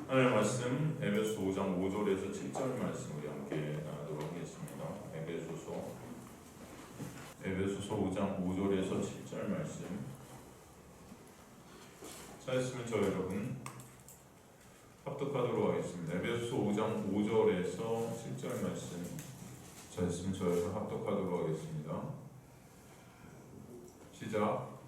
하나님의 말씀 에베소서 5장 5절에서 7절 말씀 우리 함께 나누도록 하겠습니다. 에베소서 5장 5절에서 7절 말씀 찾았으면 저 여러분 합독하도록 하겠습니다. 에베소서 5장 5절에서 7절 말씀 찾았으면 저 여러분 합독하도록 하겠습니다. 시작.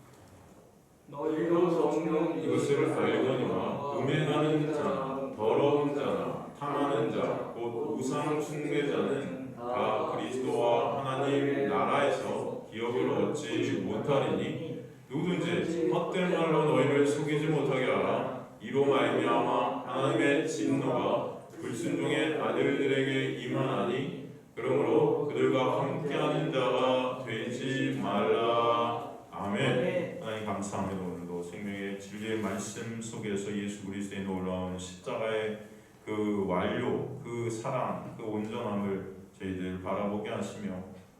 너희도 정녕 이것을 알거니와 음행하는 자, 더러운 자나 탐하는 자, 곧 우상 숭배자는 다 그리스도와 하나님 나라에서 기업을 얻지 못하리니 누구든지 헛된 말로 너희를 속이지 못하게 하라. 이로 말미암아 하나님의 진노가 불순종의 아들들에게 임하나니 그러므로 그들과 함께하는 자가 되지 말라. 아멘. 하나님 감사합니다. 오늘도 생명의 진리의 말씀 속에서 예수 그리스도의 놀라운 십자가의 그 완료, 그 사랑, 그 온전함을 저희들 바라보게 하시며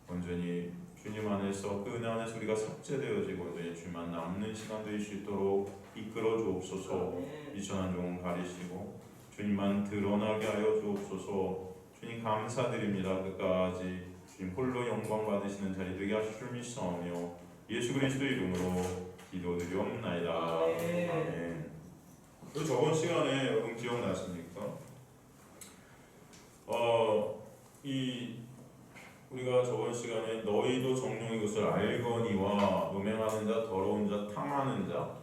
온전히 주님 안에서 그 은혜 안에서 우리가 삭제되어지고 이제 주만 남는 시간 될 수 있도록 이끌어 주옵소서. 미천한 종은 가리시고 주님만 드러나게 하여 주옵소서. 주님 감사드립니다. 끝까지 주님 홀로 영광 받으시는 자리 되게 하실 줄 믿사오며 예수 그리스도 이름으로 기도드리옵나이다. 아멘. 그 저번 시간에 여러분 기억나십니까? 우리가 저번 시간에 너희도 정녕 이것을 알거니와 음행하는 자, 더러운 자, 탐하는 자.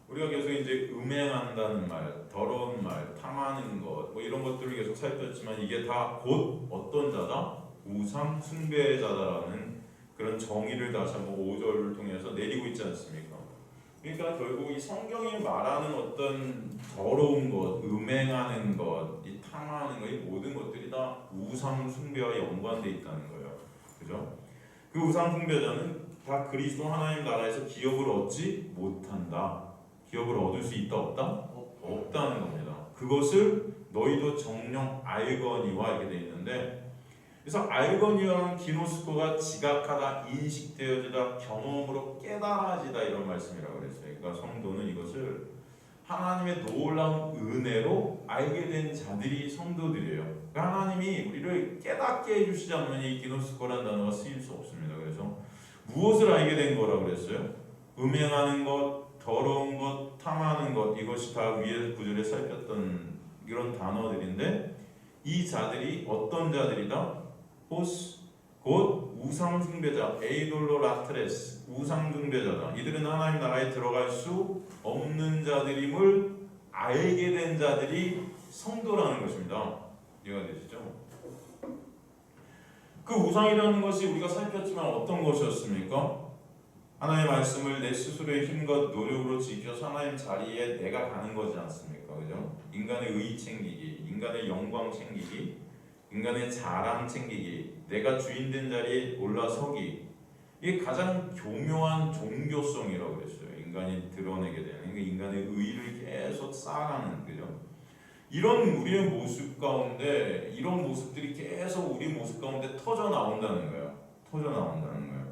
우리가 계속 이제 음행한다는 말, 더러운 말, 탐하는 것, 뭐 이런 것들을 계속 살폈지만 이게 다 곧 어떤 자다? 우상 숭배자다라는 그런 정의를 다시 한번 5절을 통해서 내리고 있지 않습니까? 그러니까 결국 이 성경이 말하는 어떤 더러운 것, 음행하는 것, 이 탐하는 것, 이 모든 것들이 다 우상 숭배와 연관되어 있다는 거예요. 그죠? 그 우상 숭배자는 다 그리스도 하나님 나라에서 기업을 얻지 못한다. 기업을 얻을 수 있다 없다? 없다는 겁니다. 그것을 너희도 정녕 알거니와 이렇게 되어 있는데, 그래서 알거니와는 기노스코가 지각하다, 인식되어지다, 경험으로 깨달아지다 이런 말씀이라고 그랬어요. 그러니까 성도는 이것을 하나님의 놀라운 은혜로 알게 된 자들이 성도들이에요. 그러니까 하나님이 우리를 깨닫게 해주시지 않으면 이 기노스코라는 단어가 쓰일 수 없습니다. 그래서 무엇을 알게 된 거라고 그랬어요? 음행하는 것, 더러운 것, 탐하는 것, 이것이 다 위에 구절에 살폈던 이런 단어들인데 이 자들이 어떤 자들이다? 곧 우상 숭배자, 에이돌로라트레스, 우상 숭배자다. 이들은 하나님 나라에 들어갈 수 없는 자들임을 알게 된 자들이 성도라는 것입니다. 이해가 되시죠? 그 우상이라는 것이 우리가 살폈지만 어떤 것이었습니까? 하나님의 말씀을 내 스스로의 힘과 노력으로 지켜서 하나님 자리에 내가 가는 거지 않습니까? 그죠? 인간의 의 챙기기, 인간의 영광 챙기기, 인간의 자랑 챙기기, 내가 주인된 자리에 올라서기, 이게 가장 교묘한 종교성이라고 그랬어요. 인간이 드러내게 되는, 그러니까 인간의 의를 계속 쌓아가는, 그죠? 이런 우리의 모습 가운데, 이런 모습들이 계속 우리 모습 가운데 터져 나온다는 거예요. 터져 나온다는 거예요.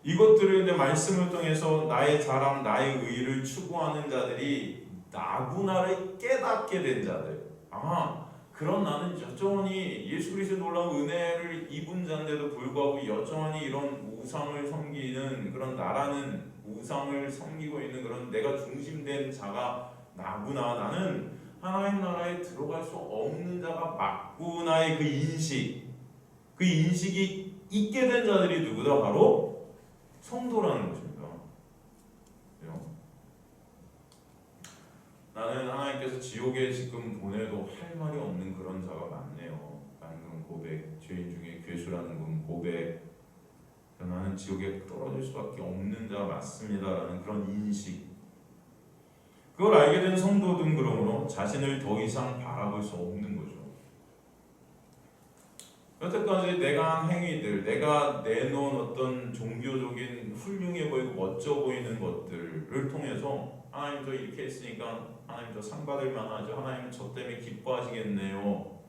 이것들을 이제 말씀을 통해서 나의 자랑, 나의 의를 추구하는 자들이 나구나를 깨닫게 된 자들. 그런 나는 여전히 예수 그리스도의 놀라운 은혜를 입은 자인데도 불구하고 여전히 이런 우상을 섬기는 그런 나라는 우상을 섬기고 있는 그런 내가 중심된 자가 나구나. 나는 하나님 나라에 들어갈 수 없는 자가 맞구나의 그 인식이 있게 된 자들이 누구다? 바로 성도라는 것입니다. 나는 하나님께서 지옥에 지금 보내도 할 말이 없는 그런 자가 많네요. 라는 그런 고백, 죄인 중에 괴수라는 그런 고백, 나는 지옥에 떨어질 수밖에 없는 자가 맞습니다. 라는 그런 인식, 그걸 알게 된 성도들은 그러므로 자신을 더 이상 바라볼 수 없는 거죠. 여태까지 내가 한 행위들, 내가 내놓은 어떤 종교적인 훌륭해 보이고 멋져 보이는 것들을 통해서 하나님 저 이렇게 했으니까 하나님 저 상 받을 만하죠. 하나님 저 때문에 기뻐하시겠네요.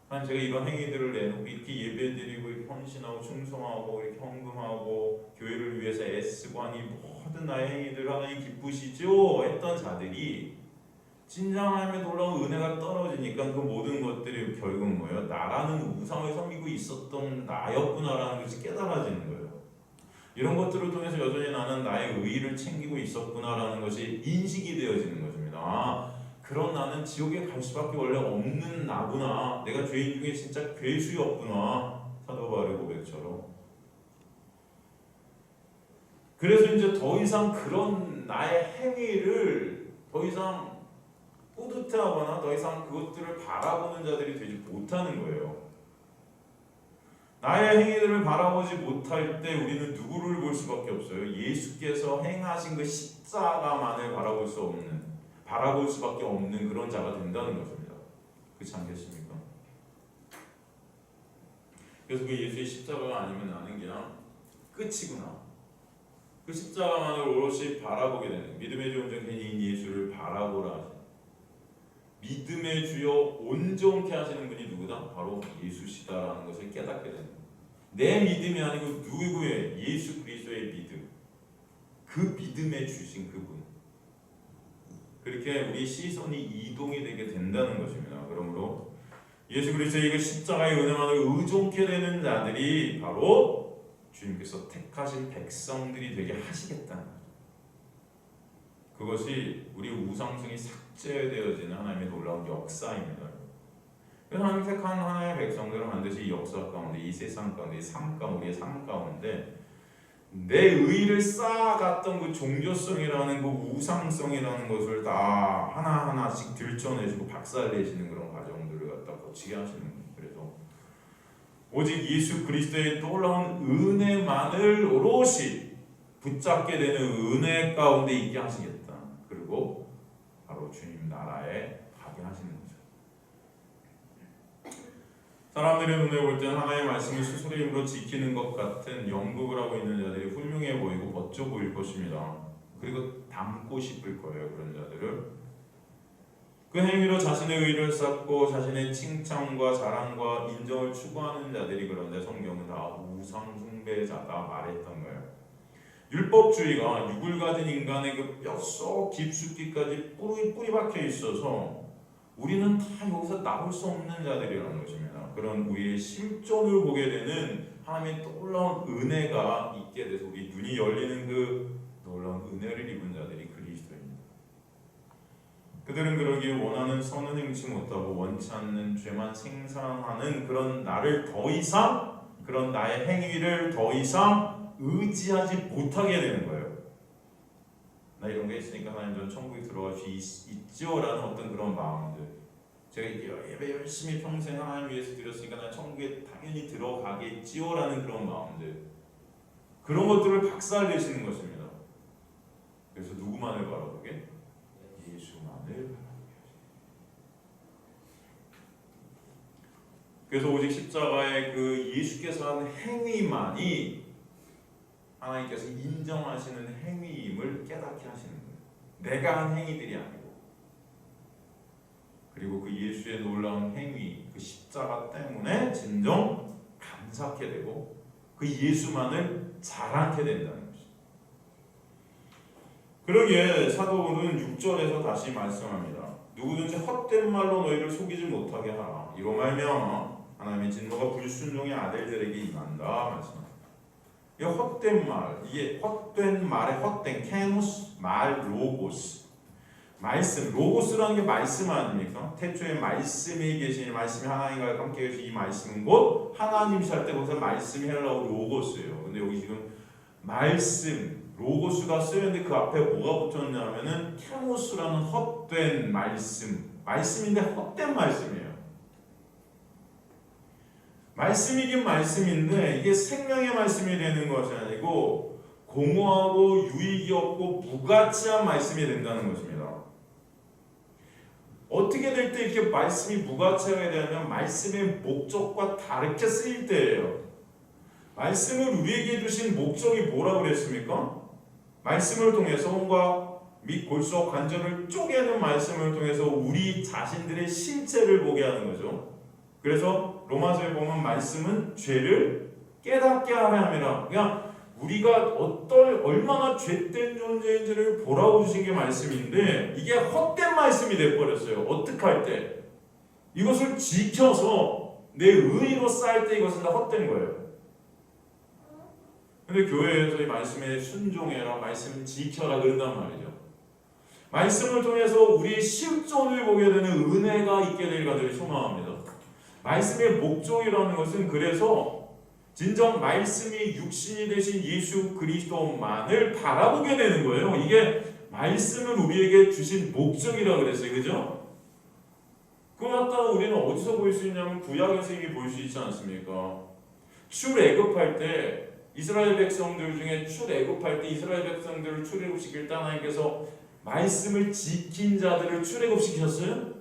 하나님 제가 이런 행위들을 내놓고 이렇게 예배드리고 이렇게 헌신하고 충성하고 이렇게 헌금하고 교회를 위해서 애쓰고 하니 모든 나의 행위들 하나님 기쁘시죠? 했던 자들이 진정 하나님의 놀라운 은혜가 떨어지니까 그 모든 것들이 결국 뭐예요? 나라는 우상을 섬기고 있었던 나였구나라는 것이 깨달아지는 거예요. 이런 것들을 통해서 여전히 나는 나의 의의를 챙기고 있었구나라는 것이 인식이 되어지는 것입니다. 아, 그런 나는 지옥에 갈 수밖에 원래 없는 나구나. 내가 죄인 중에 진짜 괴수였구나. 사도 바울의 고백처럼. 그래서 이제 더 이상 그런 나의 행위를 더 이상 뿌듯해하거나 더 이상 그것들을 바라보는 자들이 되지 못하는 거예요. 나의 행위들을 바라보지 못할 때 우리는 누구를 볼 수밖에 없어요. 예수께서 행하신 그 십자가만을 바라볼 수밖에 없는 그런 자가 된다는 것입니다. 그렇지 않겠습니까? 그래서 그 예수의 십자가가 아니면 나는 그냥 끝이구나. 그 십자가만을 오롯이 바라보게 되는 믿음의 주 온전케 하신 예수를 바라보라 하시는 믿음의 주여 온전케 하시는 분이 누구다? 바로 예수시다라는 것을 깨닫게 되는 내 믿음이 아니고 누구의? 예수 그리스도의 믿음. 그 믿음에 주신 그분. 그렇게 우리 시선이 이동이 되게 된다는 것입니다. 그러므로 예수 그리스도의 그 십자가의 은혜만을 의존케 되는 자들이 바로 주님께서 택하신 백성들이 되게 하시겠다는 거죠. 그것이 우리 우상숭이 삭제되어지는 하나님의 놀라운 역사입니다. 그래서 하나님 택한 하나님의 백성들은 반드시 이 역사 가운데, 이 세상 가운데, 이 삶 가운데, 우리의 삶 가운데 내 의의를 쌓아갔던 그 종교성이라는 그 우상성이라는 것을 다 하나하나씩 들춰내시고 박살내시는 그런 과정들을 갖다 거치게 하시는 거예요. 그래서 오직 예수 그리스도의 놀라운 은혜만을 오롯이 붙잡게 되는 은혜 가운데 있게 하시겠다. 그리고 바로 주님 나라에 가게 하시는 거죠. 사람들의 눈에 볼 때는 하나님의 말씀을 스스로의 힘으로 지키는 것 같은 연극을 하고 있는 자들이 훌륭해 보이고 멋져 보일 것입니다. 그리고 닮고 싶을 거예요. 그런 자들을. 그 행위로 자신의 의의를 쌓고 자신의 칭찬과 자랑과 인정을 추구하는 자들이 그런데 성경은 다 우상 숭배자다 말했던 거예요. 율법주의가 육을 가진 인간의 그 뼛속 깊숙이까지 뿌리 박혀 있어서 우리는 다 여기서 나올 수 없는 자들이라는 것입니다. 그런 우리의 실존을 보게 되는 하나님의 놀라운 은혜가 있게 돼서 우리 눈이 열리는 그 놀라운 은혜를 입은 자들이 그리스도입니다. 그들은 그러기에 원하는 선은 행치 못하고 원치 않는 죄만 생산하는 그런 나를 더 이상 그런 나의 행위를 더 이상 의지하지 못하게 되는 거예요. 나 이런 게 있으니까 하나님 전 천국에 들어갈 수 있지요라는 어떤 그런 마음들. 제가 예배 열심히 평생 하나님 위해서 드렸으니까 나 천국에 당연히 들어가겠지요라는 그런 마음들. 그런 것들을 박살내시는 것입니다. 그래서 누구만을 바라보게? 예수만을 바라보게 하시는. 그래서 오직 십자가의 그 예수께서 한 행위만이 하나님께서 인정하시는 행위임을 깨닫게 하시는 거예요. 내가 한 행위들이 아니고. 그리고 그 예수의 놀라운 행위, 그 십자가 때문에 진정 감사하게 되고 그 예수만을 자랑하게 된다는 것이죠. 그러기에 사도는 6절에서 다시 말씀합니다. 누구든지 헛된 말로 너희를 속이지 못하게 하라. 이로 말미암아 하나님의 진노가 불순종의 아들들에게 임한다 말씀합니다. 이 헛된 말, 이게 헛된 말의 헛된 케노스, 말, 로고스. 말씀, 로고스라는 게 말씀 아닙니까? 태초에 말씀이 계시니 말씀이 하나님과 함께 계시 이 말씀은 곧 하나님이실 때 거기서 말씀이 헬라어 로고스예요. 근데 여기 지금 말씀, 로고스가 쓰였는데 그 앞에 뭐가 붙었냐면은 케노스라는 헛된 말씀. 말씀인데 헛된 말씀이에요. 말씀이긴 말씀인데 이게 생명의 말씀이 되는 것이 아니고 공허하고 유익이 없고 무가치한 말씀이 된다는 것입니다. 어떻게 될 때 이렇게 말씀이 무가치하게 되냐면 말씀의 목적과 다르게 쓰일 때예요. 말씀을 우리에게 주신 목적이 뭐라고 그랬습니까? 말씀을 통해서 혼과 및 골수와 관절을 쪼개는 말씀을 통해서 우리 자신들의 실체를 보게 하는 거죠. 그래서 로마서에 보면 말씀은 죄를 깨닫게 하려 함이라. 그냥 우리가 얼마나 죄된 존재인지를 보라고 주신 게 말씀인데 이게 헛된 말씀이 돼버렸어요. 어떻게 할 때? 이것을 지켜서 내 의의로 쌓을 때 이것은 다 헛된 거예요. 근데 교회에서 이 말씀에 순종해라, 말씀 지켜라 그런단 말이죠. 말씀을 통해서 우리의 실존을 보게 되는 은혜가 있게 될 가지를 소망합니다. 말씀의 목적이라는 것은 그래서 진정 말씀이 육신이 되신 예수 그리스도만을 바라보게 되는 거예요. 이게 말씀을 우리에게 주신 목적이라고 그랬어요. 그죠? 그거 갖다가 우리는 어디서 볼 수 있냐면 구약에서 이미 볼 수 있지 않습니까? 출애굽할 때 이스라엘 백성들 중에 출애굽할 때 이스라엘 백성들을 출애굽시킬 때 하나님께서 말씀을 지킨 자들을 출애굽시키셨어요?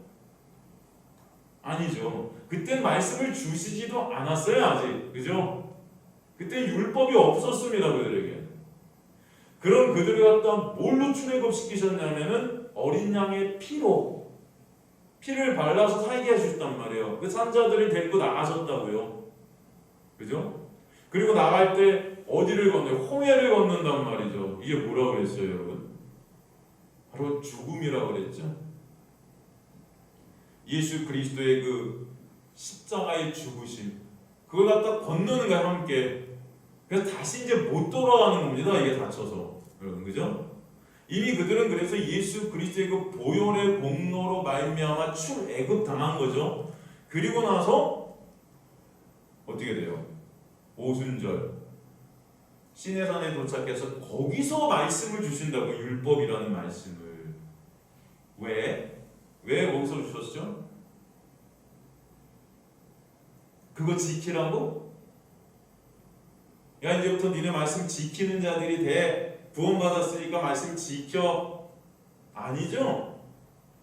아니죠. 그땐 말씀을 주시지도 않았어요. 아직. 그죠? 그때 율법이 없었습니다. 그들에게. 그럼 그들을 갖다 뭘로 출애굽시키셨냐면은 어린 양의 피를 발라서 살게 해주셨단 말이에요. 그 산자들을 데리고 나가셨다고요. 그죠? 그리고 나갈 때 어디를 건너요? 홍해를 건넌단 말이죠. 이게 뭐라고 그랬어요, 여러분? 바로 죽음이라고 그랬죠. 예수 그리스도의 그 십자가의 죽으심, 그걸 갖다 건너는 거야 함께. 그래서 다시 이제 못 돌아가는 겁니다. 이게 다쳐서, 여러분, 그죠? 이미 그들은 그래서 예수 그리스도의 그 보혈의 공로로 말미암아 출애굽 당한 거죠. 그리고 나서 어떻게 돼요? 오순절 시내산에 도착해서 거기서 말씀을 주신다고, 율법이라는 말씀을. 왜 거기서 주셨죠? 그거 지키라고? 야, 이제부터 니네 말씀 지키는 자들이 돼. 구원받았으니까 말씀 지켜. 아니죠?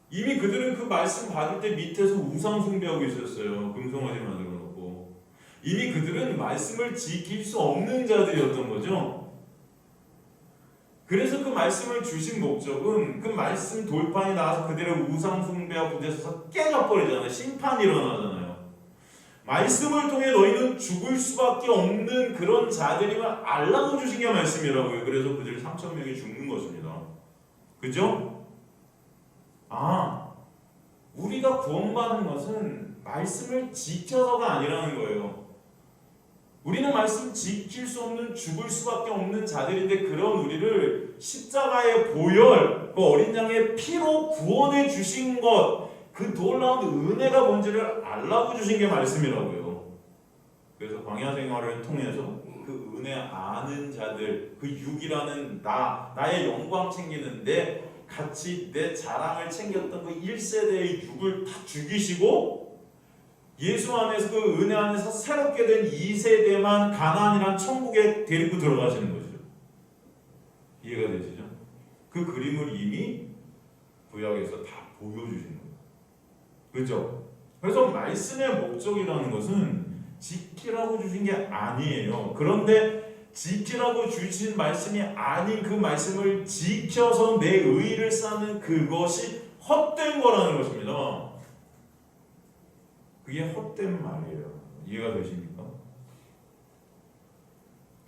이미 그들은 그 말씀 받을 때 밑에서 우상 숭배하고 있었어요. 금송아지 만들어 놓고. 이미 그들은 말씀을 지킬 수 없는 자들이었던 거죠. 그래서 그 말씀을 주신 목적은 그 말씀 돌판이 나와서 그들의 우상 숭배와 부딪혀서 깨져버리잖아요. 심판이 일어나잖아요. 말씀을 통해 너희는 죽을 수밖에 없는 그런 자들임을 알라고 주신 게 말씀이라고요. 그래서 그들 3,000명이 죽는 것입니다. 그죠? 우리가 구원받는 것은 말씀을 지켜서가 아니라는 거예요. 우리는 말씀 지킬 수 없는, 죽을 수밖에 없는 자들인데 그런 우리를 십자가의 보혈, 그 어린 양의 피로 구원해 주신 것, 그 놀라운 은혜가 뭔지를 알라고 주신 게 말씀이라고요. 그래서 광야 생활을 통해서 그 은혜 아는 자들, 그 육이라는 나의 영광 챙기는데 같이 내 자랑을 챙겼던 그 1세대의 육을 다 죽이시고 예수 안에서 그 은혜 안에서 새롭게 된 2세대만 가나안이란 천국에 데리고 들어가시는 거죠. 이해가 되시죠? 그 그림을 이미 구약에서 다 보여주신 거예요. 그죠? 그래서 말씀의 목적이라는 것은 지키라고 주신 게 아니에요. 그런데 지키라고 주신 말씀이 아닌 그 말씀을 지켜서 내 의의를 쌓는 그것이 헛된 거라는 것입니다. 그게 헛된 말이에요. 이해가 되십니까?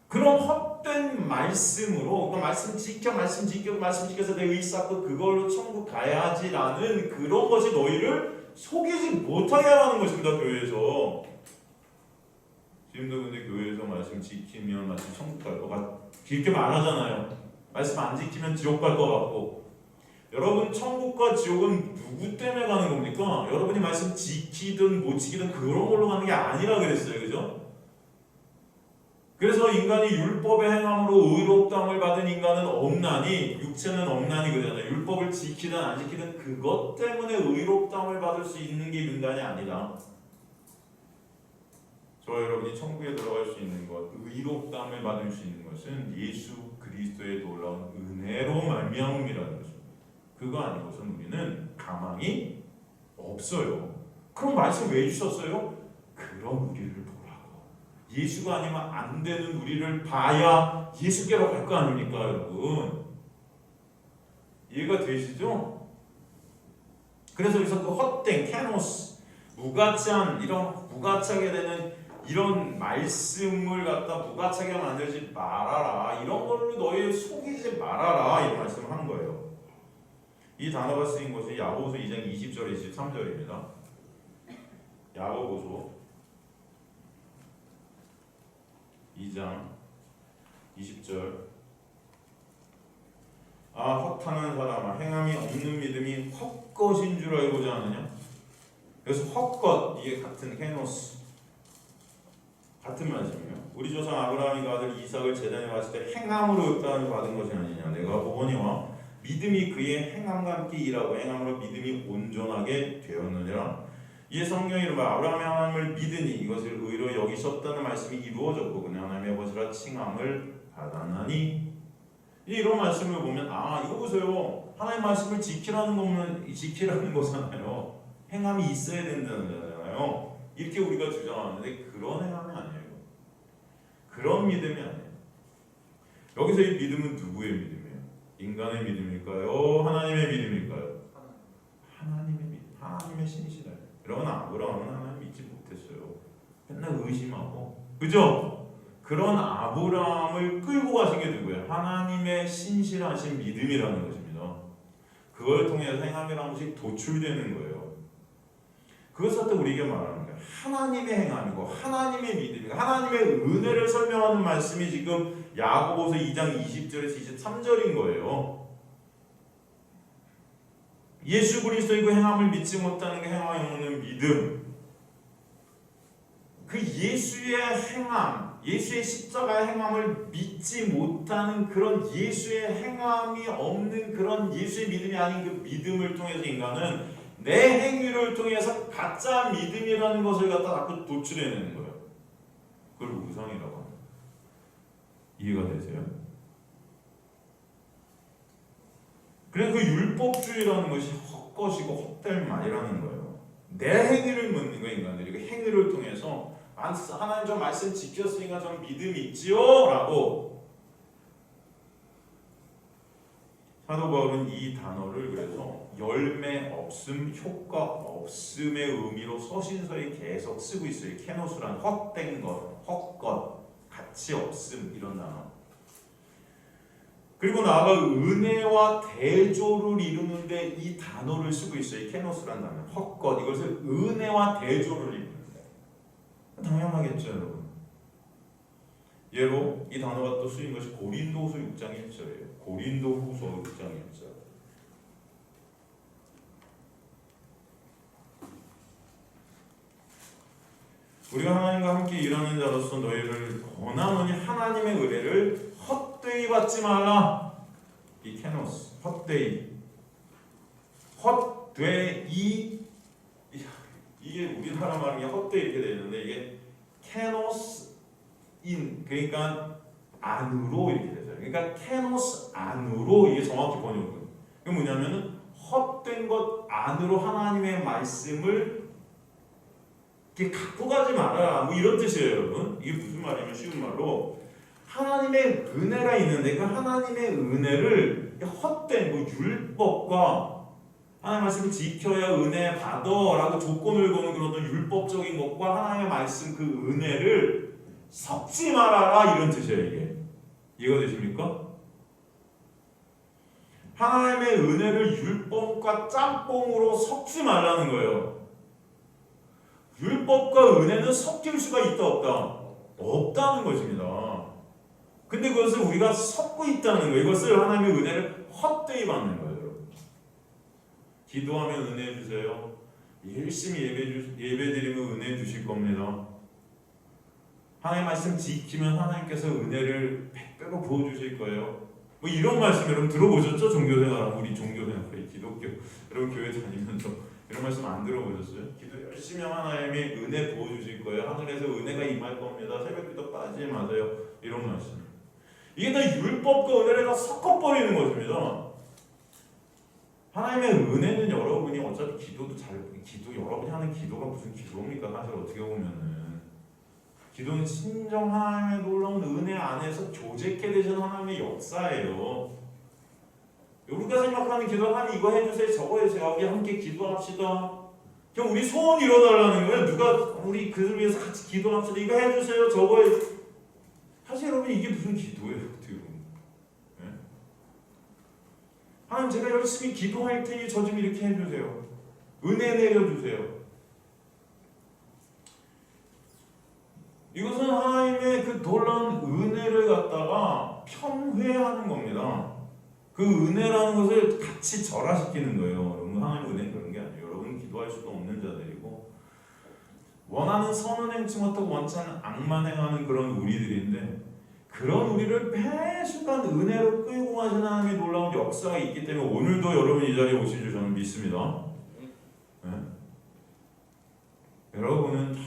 그런 헛된 말씀으로, 말씀 지켜서 내 의의 쌓고 그걸로 천국 가야지라는 그런 것이 너희를 속이지 못하게 하라는 것입니다. 교회에서. 지금도 근데 교회에서 말씀 지키면 마치 천국 갈 것 같고 이렇게 말하잖아요. 말씀 안 지키면 지옥 갈 것 같고. 여러분, 천국과 지옥은 누구 때문에 가는 겁니까? 여러분이 말씀 지키든 못 지키든 그런 걸로 가는 게 아니라 그랬어요. 그죠? 그래서 인간이 율법의 행함으로 의롭다함을 받은 인간은 없나니, 육체는 없나니 그러잖아요. 율법을 지키든 안 지키든 그것 때문에 의롭다함을 받을 수 있는 게 인간이 아니다. 저와 여러분이 천국에 들어갈 수 있는 것, 의롭다함을 받을 수 있는 것은 예수 그리스도의 놀라운 은혜로 말미암음이라는 것입니다. 그거 아니고선 우리는 가망이 없어요. 그럼 말씀 왜 주셨어요? 그런 우리를 보라고. 예수가 아니면 안 되는 우리를 봐야 예수께로 갈 거 아닙니까, 여러분? 이해가 되시죠? 그래서 여기서 그 헛된 캐노스, 무가치한, 이런 무가치하게 되는 이런 말씀을 갖다 무가차게 만들지 말아라. 이런 걸로 너희 속이지 말아라. 이런 말씀을 하는 거예요. 이 단어가 쓰인 것이 야고보서 2장 20절 23절입니다. 야고보서 2장 20절 헛하는 사람아 행함이 없는 믿음이 헛것인 줄 알고자 하느냐. 그래서 헛것 이게 같은 헤노스 같은 말씀이에요. 우리 조상 아브라함이 그 아들 이삭을 제단에 바칠 때 행함으로 흡담을 받은 것이 아니냐. 내가 보거니와 믿음이 그의 행함과 함께 일하고 행함으로 믿음이 온전하게 되었느니라. 이에 성경이 이르되 아브라함이 하나님을 믿으니 이것을 의로 여기셨다는 말씀이 이루어졌고 그는 하나님의 아버지라 칭함을 받았나니. 이런 말씀을 보면 이거 보세요. 하나님 말씀을 지키라는 거잖아요. 행함이 있어야 된다는 거잖아요. 이렇게 우리가 주장하는데 그런 행함이 아니에요. 그런 믿음이 아니에요. 여기서 이 믿음은 누구의 믿음이에요? 인간의 믿음일까요? 하나님의 믿음일까요? 하나님의 믿음. 하나님의 신이시다. 여러분 아브라함은 하나님 믿지 못했어요. 맨날 의심하고, 그죠? 그런 아브라함을 끌고 가신 게 누구예요? 하나님의 신실하신 믿음이라는 것입니다. 그걸 통해서 행함이라는 것이 도출되는 거예요. 그것을 갖다 우리에게 말하는 거예요. 하나님의 행함이고 하나님의 믿음이고 하나님의 은혜를 설명하는 말씀이 지금 야고보서 2장 20절에서 23절인 거예요. 예수 그리스도이고 행함을 믿지 못하는 게 행함이 없는 믿음. 그 예수의 행함, 예수의 십자가의 행함을 믿지 못하는 그런 예수의 행함이 없는 그런 예수의 믿음이 아닌 그 믿음을 통해서 인간은 내 행위를 통해서 가짜 믿음이라는 것을 갖다 자꾸 도출해내는 거예요. 그걸 우상이라고 합니다. 이해가 되세요? 그래서 그 율법주의라는 것이 헛것이고 헛될 말이라는 거예요. 내 행위를 묻는 거예요. 인간들이 그 행위를 통해서 하나님 저 말씀 지켰으니까 전 믿음 있지요? 라고. 사도 바울은 이 단어를 그래서 열매 없음, 효과 없음의 의미로 서신서에 계속 쓰고 있어요. 케노스란 헛된 것, 헛것, 가치 없음 이런 단어. 그리고 나아가 은혜와 대조를 이루는데 이 단어를 쓰고 있어요. 케노스란 단어. 헛것 이것을 은혜와 대조를 이루는데 당연하겠죠, 여러분. 예로 이 단어가 또 쓰인 것이 고린도후서 6장 1절이에요. 고린도후서 6장 1절. 우리가 하나님과 함께 일하는 자로서 너희를 권하노니 하나님의 은혜를 헛되이 받지 말라. 이 케노스 헛되이 이게 우리나라 말이 헛되이 이렇게 되어 있는데 이게 케노스 인 그러니까 안으로 이렇게 되죠. 그러니까 케노스 안으로 이게 정확히 번역은. 이게 뭐냐면은 헛된 것 안으로 하나님의 말씀을 이렇게 갖고 가지 말아라. 뭐 이런 뜻이에요, 여러분. 이게 무슨 말이냐면 쉬운 말로 하나님의 은혜가 있는데 그 하나님의 은혜를 헛된 뭐 율법과 하나님의 말씀을 지켜야 은혜 받아라고 조건을 거는 그런 율법적인 것과 하나님의 말씀 그 은혜를 섞지 말아라 이런 뜻이에요. 이게 이해가 되십니까? 하나님의 은혜를 율법과 짬뽕으로 섞지 말라는 거예요. 율법과 은혜는 섞일 수가 있다 없다? 없다는 것입니다. 근데 그것을 우리가 섞고 있다는 거예요. 이것을 하나님의 은혜를 헛되이 받는 거예요. 기도하면 은혜 주세요. 열심히 예배드리면 은혜 주실 겁니다. 하나님 말씀 지키면 하나님께서 은혜를 100배로 부어주실 거예요. 뭐 이런 말씀 여러분 들어보셨죠? 종교생활 우리 종교생활 기독교 여러분 교회 다니면서 이런 말씀 안 들어보셨어요? 기도 열심히 하면 하나님이 은혜 부어주실 거예요. 하늘에서 은혜가 임할 겁니다. 새벽기도 빠지지 마세요. 이런 말씀. 이게 다 율법과 은혜를 다 섞어버리는 것입니다. 하나님의 은혜는 여러분이 어차피 기도 여러분이 하는 기도가 무슨 기도입니까? 사실 어떻게 보면은 기도는 친정 하나님의 놀라운 은혜 안에서 조직해 되시는 하나님의 역사예요. 우리가 생각하는 기도 하나님 이거 해주세요 저거 해주세요 여기 함께 기도합시다 그냥 우리 소원 이뤄달라는 거예요. 누가 우리 그들 위해서 같이 기도합시다. 이거 해주세요. 저거 해. 사실 여러분 이게 무슨 기도예요? 어떻게 보면. 네? 하나님 제가 열심히 기도할 테니 저 좀 이렇게 해주세요. 은혜 내려주세요. 이것은 하나님의 그 놀라운 은혜를 갖다가 편회하는 겁니다. 그 은혜라는 것을 같이 절하시키는 거예요. 여러분 하나님 은혜는 그런 게 아니에요. 여러분 기도할 수도 없는 자들이고 원하는 선은 행치 못하고 원치 않는 악만 행하는 그런 우리들인데 그런 우리를 매 순간 은혜로 끌고 가시는 하나님의 놀라운 역사가 있기 때문에 오늘도 여러분 이 자리에 오신 줄 저는 믿습니다. 네? 여러분은 다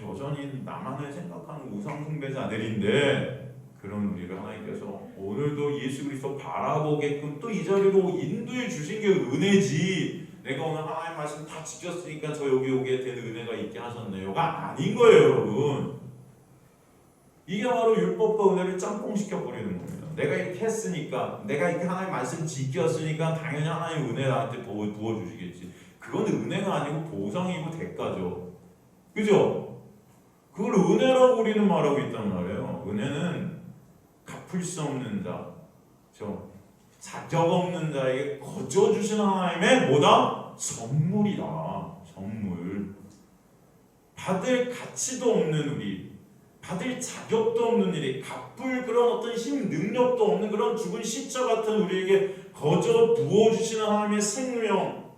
여전히 나만을 생각하는 우상 숭배자들인데 그런 우리를 하나님께서 오늘도 예수 그리스도 바라보게끔 또 이 자리로 인도해 주신 게 은혜지 내가 오늘 하나님 말씀 다 지켰으니까 저 여기 오게 된 은혜가 있게 하셨네요가 아닌 거예요 여러분. 이게 바로 율법과 은혜를 짬뽕시켜 버리는 겁니다. 내가 이렇게 했으니까 내가 이렇게 하나님 말씀 지켰으니까 당연히 하나님 은혜 나한테 부어주시겠지. 그건 은혜가 아니고 보상이고 대가죠. 그죠? 그걸 은혜라고 우리는 말하고 있단 말이에요. 은혜는 갚을 수 없는 자, 자격 없는 자에게 거저 주시는 하나님의 뭐다? 선물이다. 선물. 받을 가치도 없는 우리, 받을 자격도 없는 일이, 갚을 그런 어떤 힘, 능력도 없는 그런 죽은 십자 같은 우리에게 거저 부어주시는 하나님의 생명,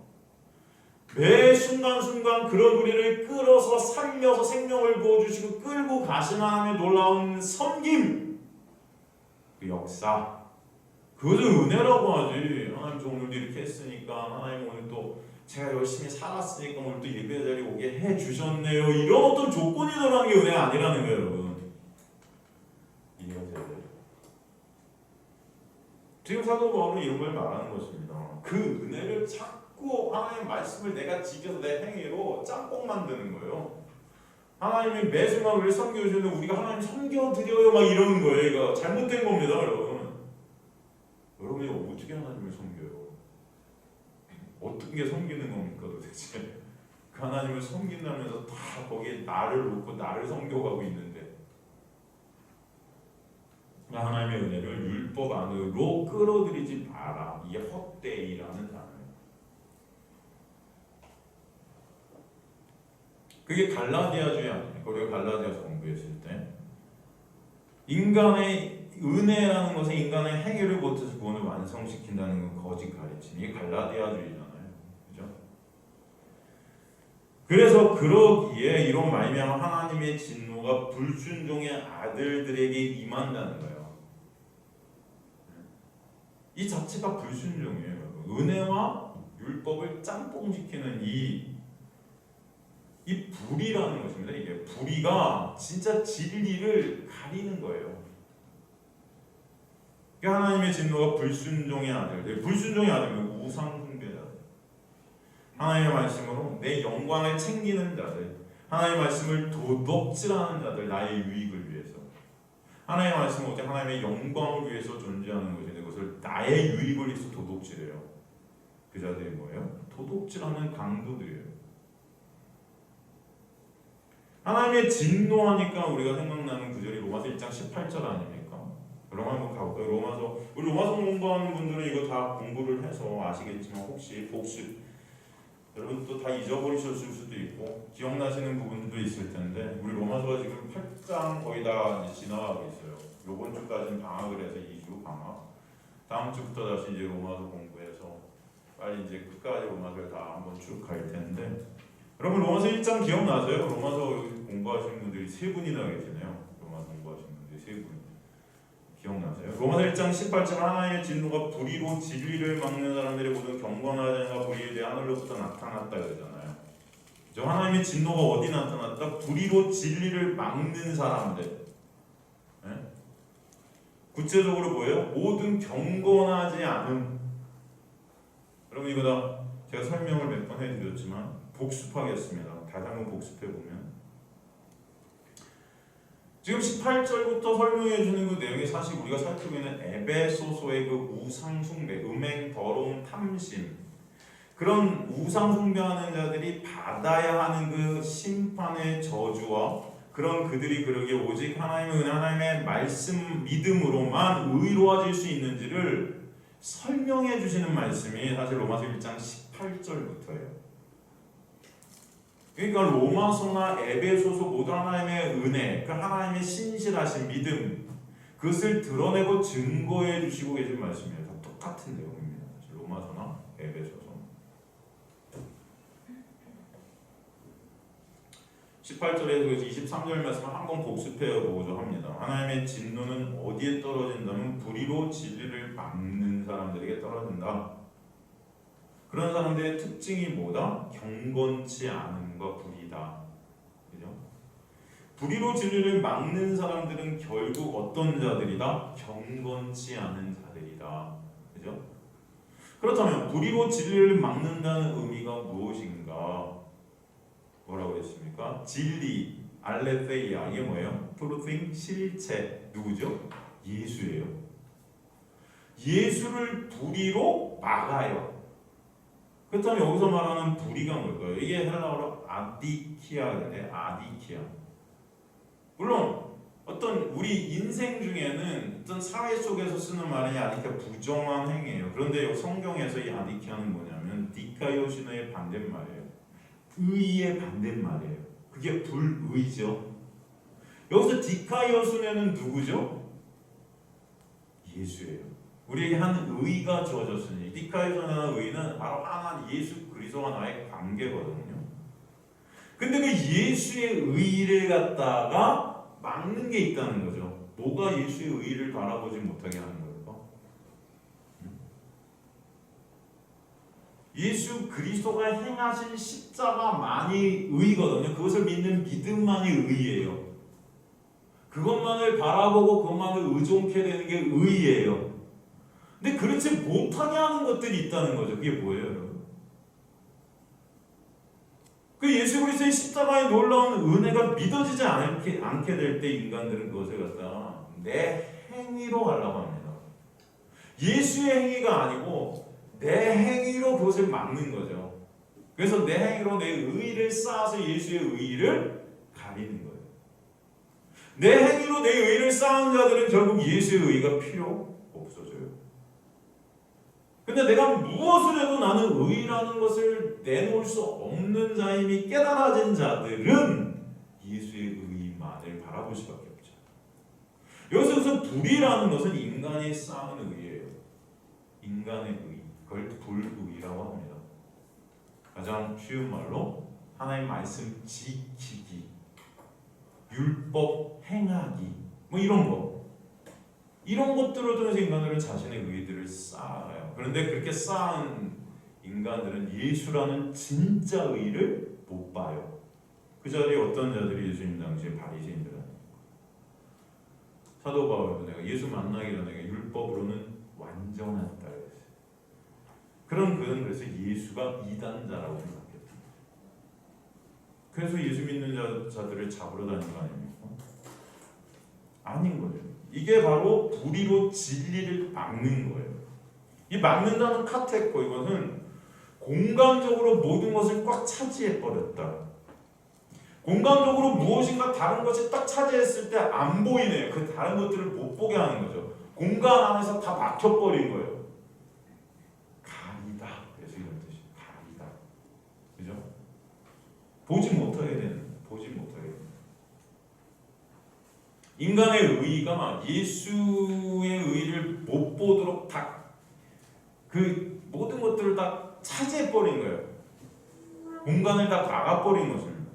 매 순간순간 그런 우리를 끌어서 살려서 생명을 부어주시고 끌고 가시는 하나님의 놀라운 섬김, 그 역사, 그것을 은혜라고 하지. 하나님 저 오늘도 이렇게 했으니까 하나님 오늘 또 제가 열심히 살았으니까 오늘 또 예배 자리에 오게 해주셨네요. 이런 어떤 조건이 들어가는 게 은혜가 아니라는 거예요 여러분. 이해가 돼요? 지금 사도 바울은 이런 걸 말하는 것입니다. 그 은혜를 자꾸 하나님 말씀을 내가 지켜서 내 행위로 짬뽕 만드는 거예요. 하나님이 매 순간 우리를 섬겨주시는데 우리가 하나님 섬겨드려요 막 이러는 거예요. 이거 잘못된 겁니다 여러분. 여러분이 어떻게 하나님을 섬겨요? 어떻게 섬기는 겁니까 도대체? 그 하나님을 섬긴다면서 다 거기에 나를 놓고 나를 섬겨가고 있는데 하나님의 은혜를 율법 안으로 끌어들이지 마라. 이게 헛되이라는 단어예요. 그게 갈라디아주의 아니에요. 우리가 갈라디아서 공부했을 때 인간의 은혜라는 것은 인간의 행위를 못해서 구원을 완성시킨다는 건 거짓 가르침. 이게 갈라디아주의잖아요. 그죠? 그래서 그러기에 이런 말미암아 하나님의 진노가 불순종의 아들들에게 임한다는 거예요. 이 자체가 불순종이에요. 은혜와 율법을 짬뽕시키는 이 불이라는 것입니다. 이게 불이가 진짜 진리를 가리는 거예요. 하나님의 진노가 불순종의 아들, 불순종의 아들은 우상 숭배자들, 하나님의 말씀으로 내 영광을 챙기는 자들, 하나님의 말씀을 도둑질하는 자들, 나의 유익을 위해서 하나님의 말씀은 오직 하나님의 영광을 위해서 존재하는 것인데 그것을 나의 유익을 위해서 도둑질해요. 그 자들이 뭐예요? 도둑질하는 강도들이에요. 하나님의 진노하니까 우리가 생각나는 구절이 로마서 1장 18절 아닙니까? 로마 한번 가볼까요? 로마서, 우리 로마서 공부하는 분들은 이거 다 공부를 해서 아시겠지만 혹시 복습 여러분 또 다 잊어버리셨을 수도 있고 기억나시는 부분도 있을 텐데 우리 로마서가 지금 8장 거의 다 지나가고 있어요. 요번 주까지는 방학을 해서 2주 방학, 다음 주부터 다시 이제 로마서 공부해서 빨리 이제 끝까지 로마서를 다 한번 쭉 갈 텐데 여러분 로마서 1장 기억나세요? 로마서 공부하시는 분들이 3분이나 계시네요. 로마서 공부하시는 분들이 3분 기억나세요? 로마서 1장 18절 하나님의 진노가 불의로 진리를 막는 사람들의 모든 경건하지 않은 불의에 대해 하늘로부터 나타났다 그러잖아요. 저 하나님의 진노가 어디 나타났다? 불의로 진리를 막는 사람들. 네? 구체적으로 뭐예요? 모든 경건하지 않음. 여러분 이거 다 제가 설명을 몇 번 해드렸지만 복습하겠습니다. 다시 한번 복습해보면 지금 18절부터 설명해 주는 그 내용이 사실 우리가 살피고 있는 에베소서의 그 우상숭배, 음행, 더러움, 탐심 그런 우상 숭배하는 자들이 받아야 하는 그 심판의 저주와 그런 그들이 그러기에 오직 하나님의 은혜, 하나님의 말씀 믿음으로만 의로워질 수 있는지를 설명해 주시는 말씀이 사실 로마서 1장 18절부터예요. 그러니까 로마서나 에베소서 모두 하나님의 은혜, 그 하나님의 신실하신 믿음, 그것을 드러내고 증거해 주시고 계신 말씀이에요. 다 똑같은 내용입니다. 로마서나 에베소서. 18절에서 23절 말씀을 한번 복습해 보고자 합니다. 하나님의 진노는 어디에 떨어진다면 불의로 진리를 막는 사람들에게 떨어진다. 그런 사람들의 특징이 뭐다? 경건치 않음과 불의다. 그죠? 불의로 진리를 막는 사람들은 결국 어떤 자들이다? 경건치 않은 자들이다. 그죠? 그렇다면 불의로 진리를 막는다는 의미가 무엇인가? 뭐라고 했습니까? 진리, 알레테이아, 이게 뭐예요? 트루팅, 실체. 누구죠? 예수예요. 예수를 불의로 막아요. 그렇다면 여기서 말하는 불의가 뭘까요? 이게 헬라어로 아디키아인데, 아디키아. 물론 어떤 우리 인생 중에는 어떤 사회 속에서 쓰는 말이 아디키아 부정한 행위예요. 그런데 성경에서 이 아디키아는 뭐냐면 디카이오시노의 반대말이에요. 의의 반대말이에요. 그게 불의죠. 여기서 디카이오시노는 누구죠? 예수예요. 우리에게 한 의가 주어졌으니 디카이오시노라는 의는 바로 하나님 예수 그리스도와 나의 관계거든요. 근데 그 예수의 의를 갖다가 막는 게 있다는 거죠. 뭐가 예수의 의를 바라보지 못하게 하는 걸까? 예수 그리스도가 행하신 십자가만이 의거든요. 그것을 믿는 믿음만이 의예요. 그것만을 바라보고 그것만을 의존케 되는 게 의예요. 근데 그렇지 못하게 하는 것들이 있다는 거죠. 그게 뭐예요, 여러분? 그 예수 그리스도의 십자가의 놀라운 은혜가 믿어지지 않게 될 때 인간들은 그것을 갖다가 내 행위로 하려고 합니다. 예수의 행위가 아니고 내 행위로 그것을 막는 거죠. 그래서 내 행위로 내 의의를 쌓아서 예수의 의의를 가리는 거예요. 내 행위로 내 의의를 쌓은 자들은 결국 예수의 의의가 필요 없어져요. 근데 내가 무엇을 해도 나는 의의라는 것을 내놓을 수 없는 자임이 깨달아진 자들은 예수의 의의만을 바라볼 수밖에 없죠. 여기서 불의라는 것은 인간이 쌓은 의의예요. 인간의 의의. 그걸 불의라고 합니다. 가장 쉬운 말로 하나님 말씀 지키기, 율법 행하기, 뭐 이런 것들을 통해서 인간들은 자신의 의의들을 쌓아요. 그런데 그렇게 쌓은 인간들은 예수라는 진짜 의의를 못 봐요. 그 자리에 어떤 자들이 예수님 당시에 바리새인들은 사도 바울도 내가 예수 만나기 전에 율법으로는 완전했다 그랬어요. 그런 그는 그래서 예수가 이단자라고 생각했다. 그래서 예수 믿는 자들을 잡으러 다니는 거 아닙니까? 아닌 거죠. 이게 바로 불의로 진리를 막는 거예요. 이 막는다는 카테코 이것은 공간적으로 모든 것을 꽉 차지해 버렸다. 공간적으로 무엇인가 다른 것이 딱 차지했을 때 안 보이네요. 그 다른 것들을 못 보게 하는 거죠. 공간 안에서 다 막혀버린 거예요. 가리다. 그래서 이런 뜻이 가리다. 그죠? 보지 못하게 되는, 보지 못하게 되는. 인간의 의의가 예수의 의의를 못 보도록 다 그 모든 것들을 다 차지해 버린 거예요. 공간을 다 막아버린 것입니다.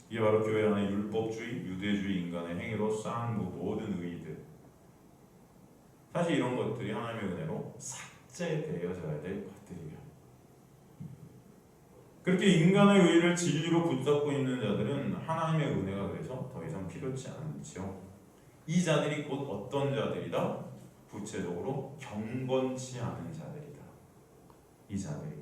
이게 바로 교회 안의 율법주의, 유대주의 인간의 행위로 쌓은 모든 의의들. 사실 이런 것들이 하나님의 은혜로 삭제되어져야 될 것들이에요. 그렇게 인간의 의의를 진리로 붙잡고 있는 자들은 하나님의 은혜가 그래서 더 이상 필요치 않죠. 이 자들이 곧 어떤 자들이다? 구체적으로 경건치 않은 자들이다. 이 자들이.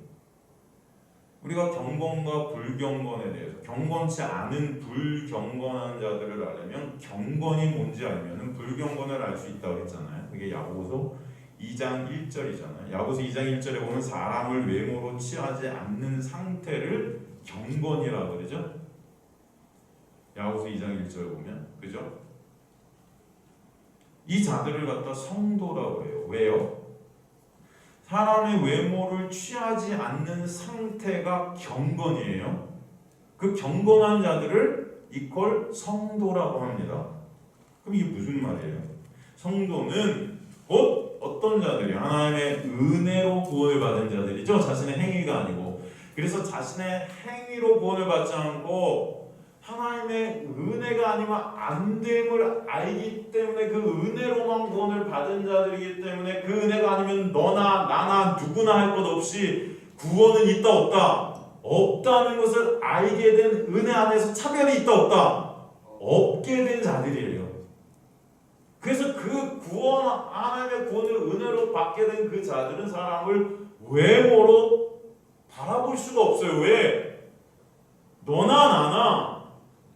우리가 경건과 불경건에 대해서 경건치 않은 불경건한 자들을 알려면 경건이 뭔지 알면 불경건을 알 수 있다고 했잖아요. 그게 야고보서 2장 1절이잖아요. 야고보서 2장 1절에 보면 사람을 외모로 취하지 않는 상태를 경건이라고 그러죠. 야고보서 2장 1절 보면 그죠? 이 자들을 갖다 성도라고 해요. 왜요? 사람의 외모를 취하지 않는 상태가 경건이에요. 그 경건한 자들을 이퀄 성도라고 합니다. 그럼 이게 무슨 말이에요? 성도는 곧 어떤 자들이 하나님의 은혜로 구원을 받은 자들이죠. 자신의 행위가 아니고. 그래서 자신의 행위로 구원을 받지 않고 하나님의 은혜가 아니면 안 됨을 알기 때문에 그 은혜로만 구원을 받은 자들이기 때문에 그 은혜가 아니면 너나 나나 누구나 할 것 없이 구원은 있다 없다? 없다는 것을 알게 된 은혜 안에서 차별이 있다 없다? 없게 된 자들이에요. 그래서 그 구원, 하나님의 구원을 은혜로 받게 된 그 자들은 사람을 외모로 바라볼 수가 없어요. 왜? 너나 나나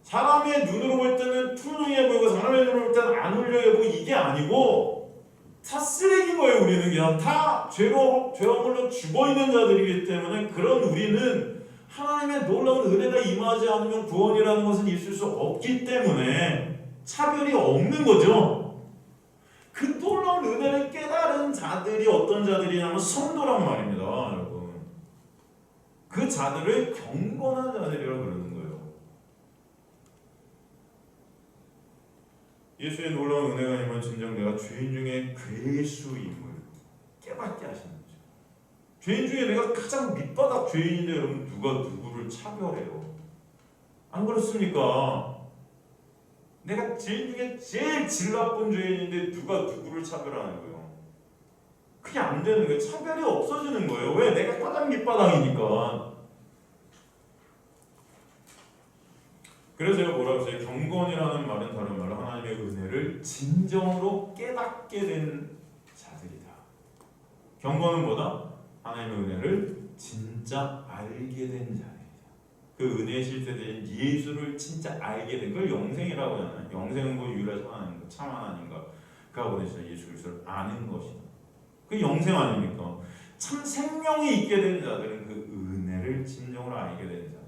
사람의 눈으로 볼 때는 훌륭해 보이고 사람의 눈으로 볼 때는 안 훌륭해 보이고 이게 아니고 다 쓰레기인 거예요. 우리는 그냥 다 죄어물로 죽어있는 자들이기 때문에 그런 우리는 하나님의 놀라운 은혜가 임하지 않으면 구원이라는 것은 있을 수 없기 때문에 차별이 없는 거죠. 그 놀라운 은혜를 깨달은 자들이 어떤 자들이냐면 성도란 말입니다. 여러분. 그 자들을 경건한 자들이라고 그러는 거예요. 예수의 놀라운 은혜가 임한 진정 내가 죄인 중에 괴수임을 깨닫게 하시는 거죠. 죄인 중에 내가 가장 밑바닥 죄인인데 여러분 누가 누구를 차별해요? 안 그렇습니까? 내가 죄인 중에 제일 질 나쁜 죄인인데 누가 누구를 차별하는 거예요? 그게 안 되는 거예요. 차별이 없어지는 거예요. 왜? 내가 가장 밑바닥이니까. 그래서 제가 뭐라고 했어요? 경건이라는 말은 다른 말로 하나님의 은혜를 진정으로 깨닫게 된 자들이다. 경건은 뭐다? 하나님의 은혜를 진짜 알게 된 자들이다. 그 은혜의 실체된 예수를 진짜 알게 된 걸 영생이라고 하잖아요. 영생은 뭐 유일하지 하나님과 참 하나님과 그하고 계신 예수 그리스도를 아는 것이다. 그 영생 아닙니까? 참 생명이 있게 된 자들은 그 은혜를 진정으로 알게 된 자.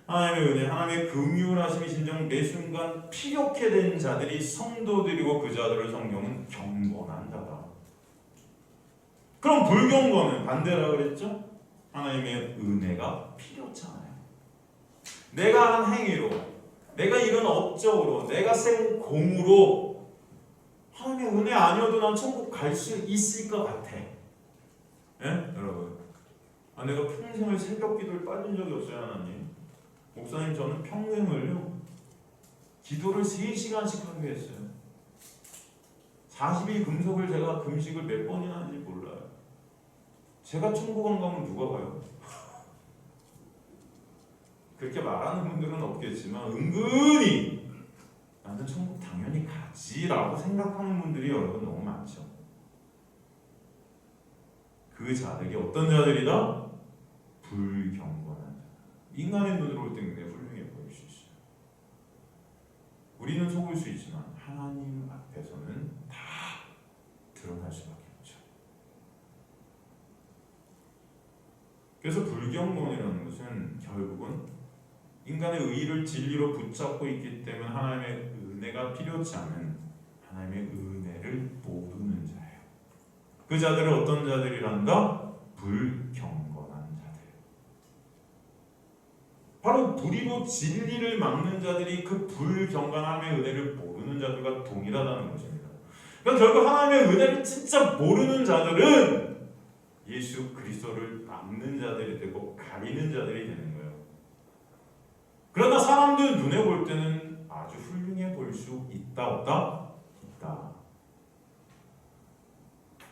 하나님의 은혜, 하나님의 긍휼하심이 진정 매 순간 필요케 된 자들이 성도들이고 그 자들을 성경은 경건한 자다. 그럼 불경건은 반대라 그랬죠? 하나님의 은혜가 필요찮아요. 내가 한 행위로, 내가 이룬 업적으로, 내가 센 공으로 하나님의 은혜 아니어도 난 천국 갈 수 있을 것 같아. 예? 여러분. 내가 평생을 새벽 기도를 빠진 적이 없어요, 하나님. 목사님 저는 평생을요 기도를 3시간씩 하게 했어요. 40일 금속을 제가 금식을 몇 번이나 하는지 몰라요. 제가 천국 안 가면 누가 가요? 그렇게 말하는 분들은 없겠지만 은근히 나는 천국 당연히 가지라고 생각하는 분들이 여러분 너무 많죠. 그 자들이 어떤 자들이다? 불경건한 자. 인간의 눈으로 볼 때 굉장히 훌륭해 보일 수 있어요. 우리는 속을 수 있지만 하나님 앞에서는 다 드러날 수밖에 없죠. 그래서 불경건이라는 것은 결국은 인간의 의를 진리로 붙잡고 있기 때문에 하나님의 은혜가 필요치 않은 하나님의 은혜를 모르는 자예요. 그 자들은 어떤 자들이란다? 불경건한 자들. 바로 불의로 진리를 막는 자들이 그 불경건함의 은혜를 모르는 자들과 동일하다는 것입니다. 그러니까 결국 하나님의 은혜를 진짜 모르는 자들은 예수 그리스도를 막는 자들이 되고 가리는 자들이 되는 거예요. 그러나 사람들 눈에 볼 때는 아주 훌륭해 보일 수 있다 없다? 있다.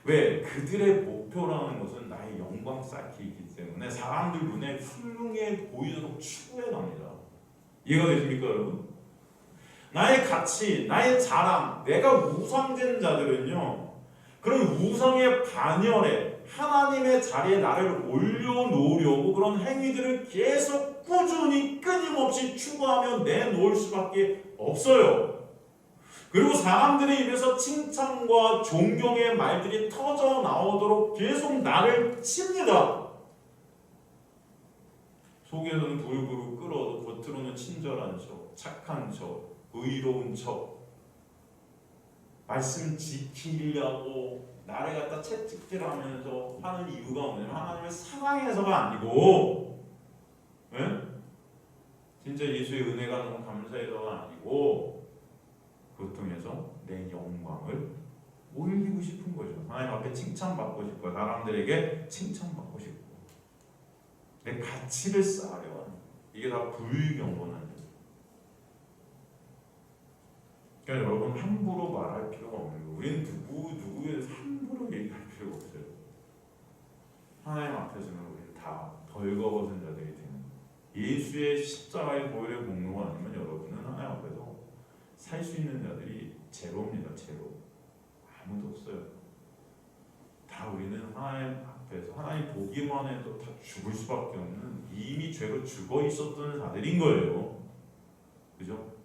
왜? 그들의 목표라는 것은 나의 영광 쌓기이기 때문에 사람들 눈에 훌륭해 보이도록 추구해 갑니다. 이해가 되십니까 여러분? 나의 가치, 나의 자랑, 내가 우상된 자들은요 그런 우상의 반열에 하나님의 자리에 나를 올려놓으려고 그런 행위들을 계속 꾸준히 끊임없이 추구하며 내놓을 수밖에 없어요. 그리고 사람들의 입에서 칭찬과 존경의 말들이 터져 나오도록 계속 나를 칩니다. 속에서는 부르부르 끓어도 겉으로는 친절한 척, 착한 척, 의로운 척, 말씀 지키려고 나를 갖다 채찍질하면서 하는 이유가 뭐냐면 하나님을 사랑해서가 아니고, 예? 진짜 예수의 은혜가 너무 감사해서가 아니고, 그것 통해서 내 영광을 올리고 싶은 거죠. 하나님 앞에 칭찬받고 싶고, 사람들에게 칭찬받고 싶고, 내 가치를 쌓으려 하는, 이게 다 불경건한 거예요. 그러니까 여러분 함부로 말할 필요가 없는 거예요. 우리는 누구에 대해서 함부로 얘기할 필요가 없어요. 하나님 앞에서는 우리는 다 벌거벗은 자들이 되는, 예수의 십자가의 보혈의 공로가 아니면 여러분은 하나님 앞에서 살 수 있는 자들이 제로입니다. 제로. 아무도 없어요. 다 우리는 하나님 앞에서 하나님 보기만 해도 다 죽을 수밖에 없는, 이미 죄로 죽어 있었던 자들인 거예요. 그죠?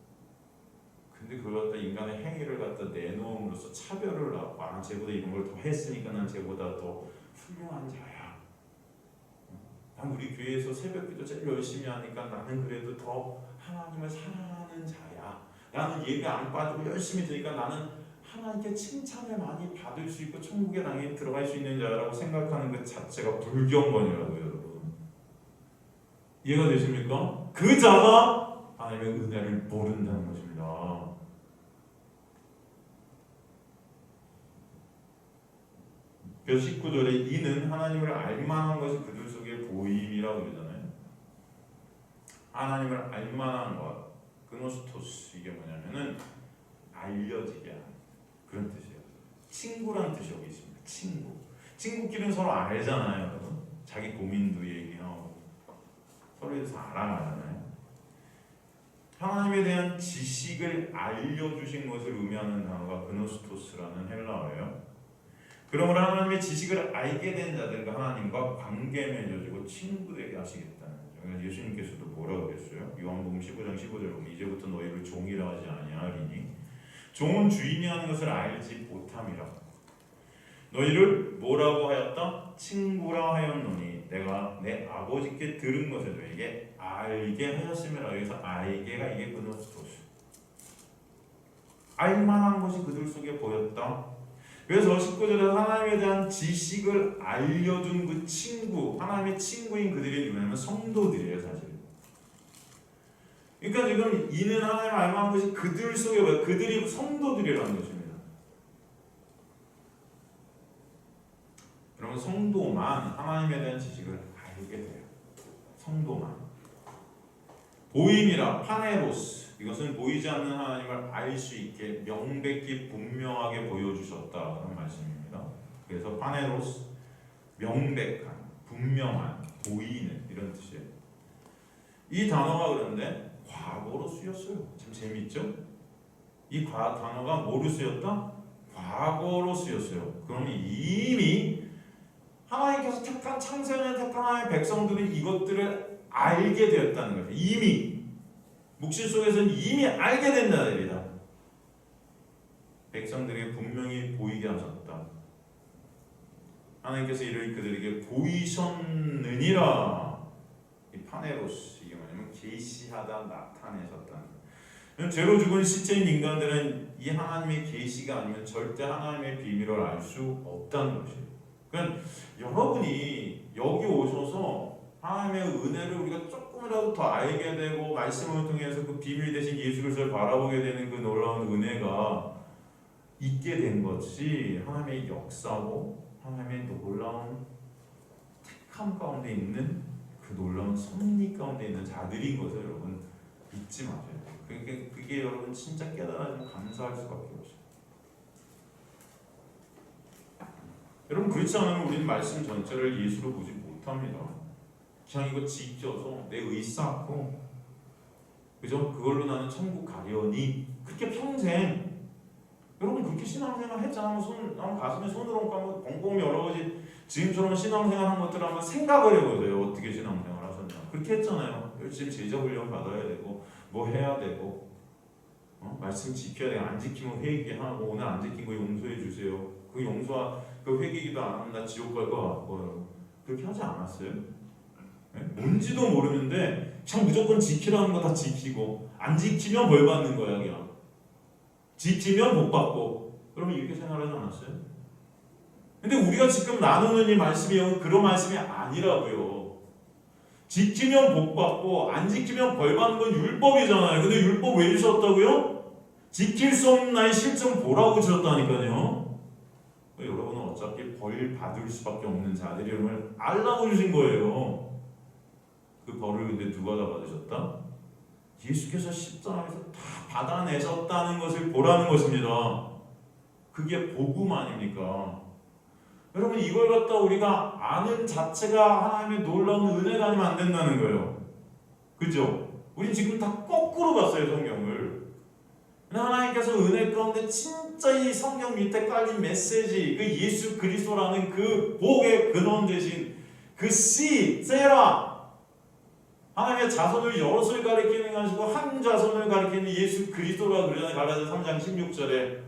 근데 그걸 갖다 인간의 행위를 갖다 내놓음으로써 차별을 하고, 아, 쟤보다 이런 걸 더 했으니까 난 쟤보다 더 훌륭한 자야. 난 우리 교회에서 새벽기도 제일 열심히 하니까 나는 그래도 더 하나님을 사랑하는 자야. 나는 예배 안 빠지고 열심히 드니까 나는 하나님께 칭찬을 많이 받을 수 있고 천국에 당연히 들어갈 수 있는 자라고 생각하는 것 자체가 불경건이라고요, 여러분. 이해가 되십니까? 그 자가 하나님의 은혜를 모른다는 것입니다. 그래서 19절에 이는 하나님을 알만한 것이 그들 속에 보임이라고 그러잖아요. 하나님을 알만한 것, 그노스토스, 이게 뭐냐면은 알려지게 하는 그런 뜻이에요. 친구란 뜻이 여기 있습니다. 친구끼리는 서로 알잖아요, 여러분. 자기 고민도 얘기하고 서로에 대해서 알아가잖아요. 하나님에 대한 지식을 알려주신 것을 의미하는 단어가 그노스토스라는 헬라어예요. 그러므로 하나님의 지식을 알게 된 자들과 하나님과 관계 맺어지고 친구되게 하시겠다는 거죠. 예수님께서도 뭐라고 그랬어요? 요한복음 15장 15절에 보면 이제부터 너희를 종이라 하지 아니하리니 종은 주인이 하는 것을 알지 못함이라. 너희를 뭐라고 하였다? 친구라 하였노니 내가 내 아버지께 들은 것을 너희에게 알게 하였음이라. 여기서 알게가 이게 그노스토스. 알만한 것이 그들 속에 보였다. 그래서 19절에 하나님에 대한 지식을 알려준 그 친구, 하나님의 친구인 그들이 누구냐면 성도들이에요, 사실. 그러니까 지금 이는 하나님 알만한 것이 그들 속에 보여, 그들이 성도들이라는 것입니다. 그러면 성도만 하나님에 대한 지식을 알게 돼요. 성도만. 보임이라 파네로스, 이것은 보이지 않는 하나님을 알 수 있게 명백히 분명하게 보여주셨다는 말씀입니다. 그래서 파네로스, 명백한, 분명한, 보이는, 이런 뜻이에요. 이 단어가 그런데 과거로 쓰였어요. 참 재미있죠? 이 단어가 뭐로 쓰였다? 과거로 쓰였어요. 그러면 이미 하나님께서 택한, 창세전에 택한 하나님의 백성들이 이것들을 알게 되었다는 거죠. 이미 묵실 속에서는 이미 알게 된 자들이다. 백성들에게 분명히 보이게 하셨다. 하나님께서 이를 그들에게 보이셨느니라. 이 파네로스, 이게 뭐냐면 계시하다, 나타내셨다는 거예요. 죄로 죽은 시체인 인간들은 이 하나님의 계시가 아니면 절대 하나님의 비밀을 알 수 없다는 것이에요. 그러니까 여러분이 여기 오셔서 하나님의 은혜를 우리가 조금이라도 더 알게 되고 말씀을 통해서 그 비밀 대신 예수 그리스도를 바라보게 되는 그 놀라운 은혜가 있게 된 것이 하나님의 역사고 하나님의 놀라운 택함 가운데 있는 그 놀라운 섭리 가운데 있는 자들인 것을 여러분 잊지 마세요. 그게 여러분 진짜 깨달아지면 감사할 수밖에 없어요. 여러분 그렇지 않으면 우리는 말씀 전체를 예수로 보지 못합니다. 그냥 이거 지켜서 내 의쌓고 그죠? 그걸로 나는 천국 가려니 그렇게 평생 여러분 그렇게 신앙생활 했잖아. 한번 가슴에 손을 얹고 곰곰이 여러 가지 지금처럼 신앙생활 한 것들을 한번 생각을 해보세요. 어떻게 신앙생활 하셨나. 그렇게 했잖아요. 열심히 제자 훈련 받아야 되고 뭐 해야 되고 말씀 지켜야 돼. 안 지키면 회개하고 오늘 안 지킨 거 용서해 주세요. 그 용서와 그 회개기도 안 하면 나 지옥 갈 거 같고요. 그렇게 하지 않았어요? 네? 뭔지도 모르는데 그냥 무조건 지키라는 거 다 지키고 안 지키면 벌 받는 거야 그냥. 지키면 복 받고. 그러면 이렇게 생각하지 않았어요? 근데 우리가 지금 나누는 이 말씀이 그런 말씀이 아니라고요. 지키면 복 받고 안 지키면 벌 받는 건 율법이잖아요. 근데 율법 왜 주셨다고요? 지킬 수 없는 나의 실정 보라고 주셨다니까요. 여러분은 어차피 벌 받을 수밖에 없는 자들임을 알라고 주신 거예요. 그 벌을 근데 누가 다 받으셨다? 예수께서 십자가에서 다 받아내셨다는 것을 보라는 것입니다. 그게 복음 아닙니까? 여러분 이걸 갖다 우리가 아는 자체가 하나님의 놀라운 은혜가 아니면 안 된다는 거예요. 그죠? 우린 지금 다 거꾸로 봤어요 성경을. 하나님께서 은혜 가운데 진짜 이 성경 밑에 깔린 메시지, 그 예수 그리스도라는 그 복의 근원 되신 그 세라, 하나님의 자손을 여럿을 가리키는 게 아니고 한 자손을 가리키는 예수 그리스도라 그러잖아요. 갈라디아 3장 16절에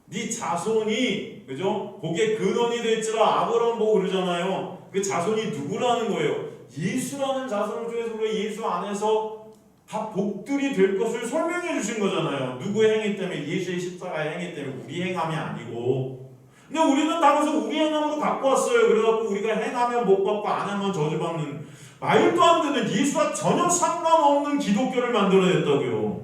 네 자손이 그죠? 복의 근원이 될지라 아브라함 보고 그러잖아요. 그 자손이 누구라는 거예요? 예수라는 자손을 통해서 우리가 예수 안에서 다 복들이 될 것을 설명해 주신 거잖아요. 누구의 행위 때문에? 예수의 십자가의 행위 때문에. 우리 행함이 아니고. 근데 우리는 다 그래서 우리 행함으로 갖고 왔어요. 그래갖고 우리가 행하면 복 받고 안 하면 저주받는 말도 안 되는 예수와 전혀 상관없는 기독교를 만들어냈다고요.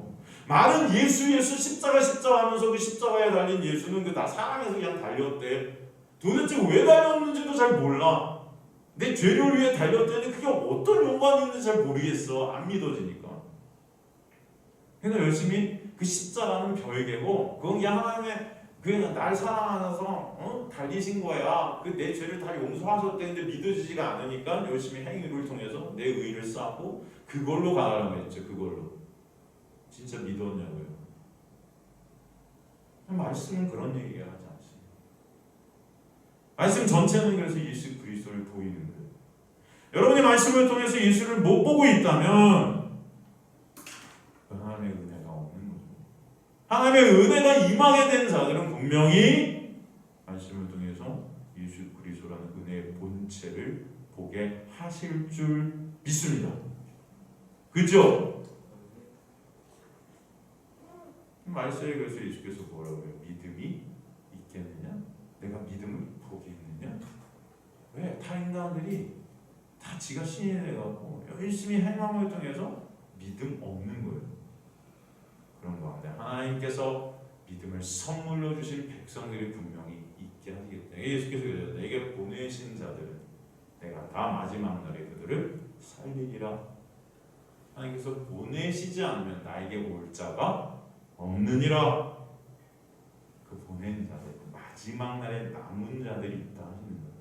말은 예수 십자가 하면서 그 십자가에 달린 예수는 그 다 사랑해서 그냥 달렸대. 도대체 왜 달렸는지도 잘 몰라. 내 죄를 위해 달렸대는데 그게 어떤 연관이 있는지 잘 모르겠어. 안 믿어지니까. 그냥 열심히 그 십자가는 별개고 그건 그냥 하나님의 그냥 날 사랑하셔서 달리신 거야. 그 내 죄를 다 용서하셨대는데 믿어지지가 않으니까 열심히 행위를 통해서 내 의를 쌓고 그걸로 가라고 했죠. 그걸로. 진짜 믿었냐고요? 말씀은 그런 얘기가 하지 않습니다. 말씀 전체는 그래서 예수 그리스도를 보이는 거예요. 여러분이 말씀을 통해서 예수를 못 보고 있다면 하나님의 은혜가 없는 거죠. 하나님의 은혜가 임하게 된 자들은 분명히 말씀을 통해서 예수 그리스도라는 은혜의 본체를 보게 하실 줄 믿습니다. 그죠? 말씀에 그래서 예수께서 뭐라고 해요? 믿음이 있겠느냐? 내가 믿음을 보겠느냐? 왜? 타 인간들이 다 지가 신이 돼갖고 열심히 행함을 통해서 믿음 없는 거예요. 그런 가운데 하나님께서 믿음을 선물로 주신 백성들이 분명히 있게 하시겠다. 예수께서 그러셨다. 내게 보내신 자들은 내가 다 마지막 날에 그들을 살리리라. 하나님께서 보내시지 않으면 나에게 올 자가 없느니라. 그 보낸 자들, 마지막 날에 남은 자들이 있다 하시는 거예요.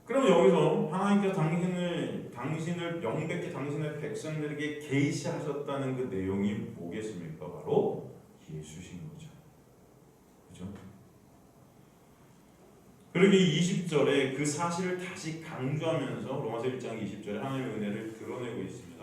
그럼 여기서 하나님께서 당신을 명백히 당신의 백성들에게 계시하셨다는 그 내용이 뭐겠습니까? 바로 예수신 거죠. 그죠? 그러게 20절에 그 사실을 다시 강조하면서 로마서 1장 20절에 하나님의 은혜를 드러내고 있습니다.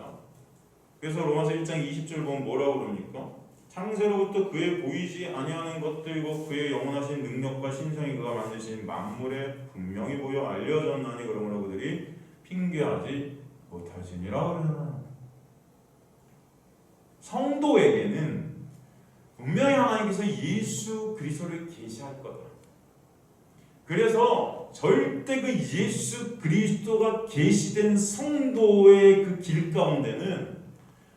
그래서 로마서 1장 20절 보면 뭐라고 그럽니까? 창세로부터 그의 보이지 아니하는 것들과 그의 영원하신 능력과 신성이 그가 만드신 만물에 분명히 보여 알려졌나니 그러므로 그들이 핑계하지 못하시니라 그러잖아요. 성도에게는 분명히 하나님께서 예수 그리스도를 계시할 거다. 그래서 절대 그 예수 그리스도가 계시된 성도의 그 길 가운데는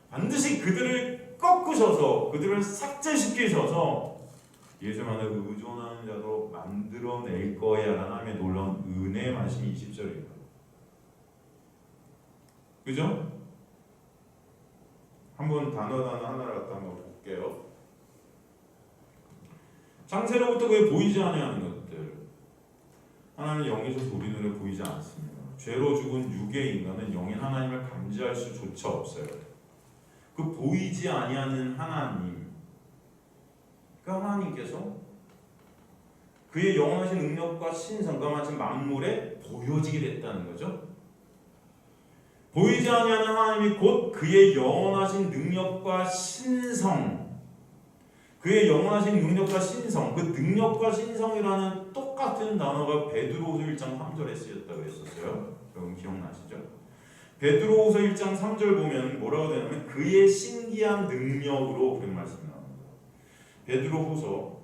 반드시 그들을 꺾으셔서 그들을 삭제시키셔서 예수만을 의존하는 자로 만들어낼 거야 하나님의 놀라운 은혜의 말씀이 20절입니다. 그죠? 한번 단어 하나를 갖다 한번 볼게요. 창세로부터 그의 보이지 아니하는 것들. 하나님은 영이서 우리 눈에 보이지 않습니다. 죄로 죽은 육의 인간은 영인 하나님을 감지할 수조차 없어요. 그 보이지 아니하는 하나님, 그 하나님께서 그의 영원하신 능력과 신성과 마치 만물에 보여지게 됐다는 거죠. 보이지 아니하는 하나님이 곧 그의 영원하신 능력과 신성, 그의 영원하신 능력과 신성, 그 능력과 신성이라는 똑같은 단어가 베드로후서 1장 3절에 쓰였다고 했었어요. 여러분 기억나시죠? 베드로후서 1장 3절 보면 뭐라고 되냐면 그의 신기한 능력으로 그런 말씀이 나옵니다. 베드로후서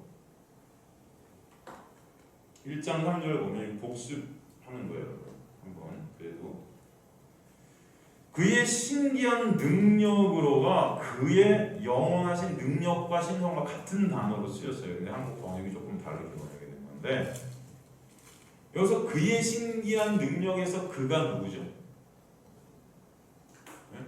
1장 3절 보면 복습하는 거예요. 한번 그래도 그의 신기한 능력으로가 그의 영원하신 능력과 신성과 같은 단어로 쓰였어요. 근데 한국 번역이 조금 다르게 번역이 된 건데 여기서 그의 신기한 능력에서 그가 누구죠? 네?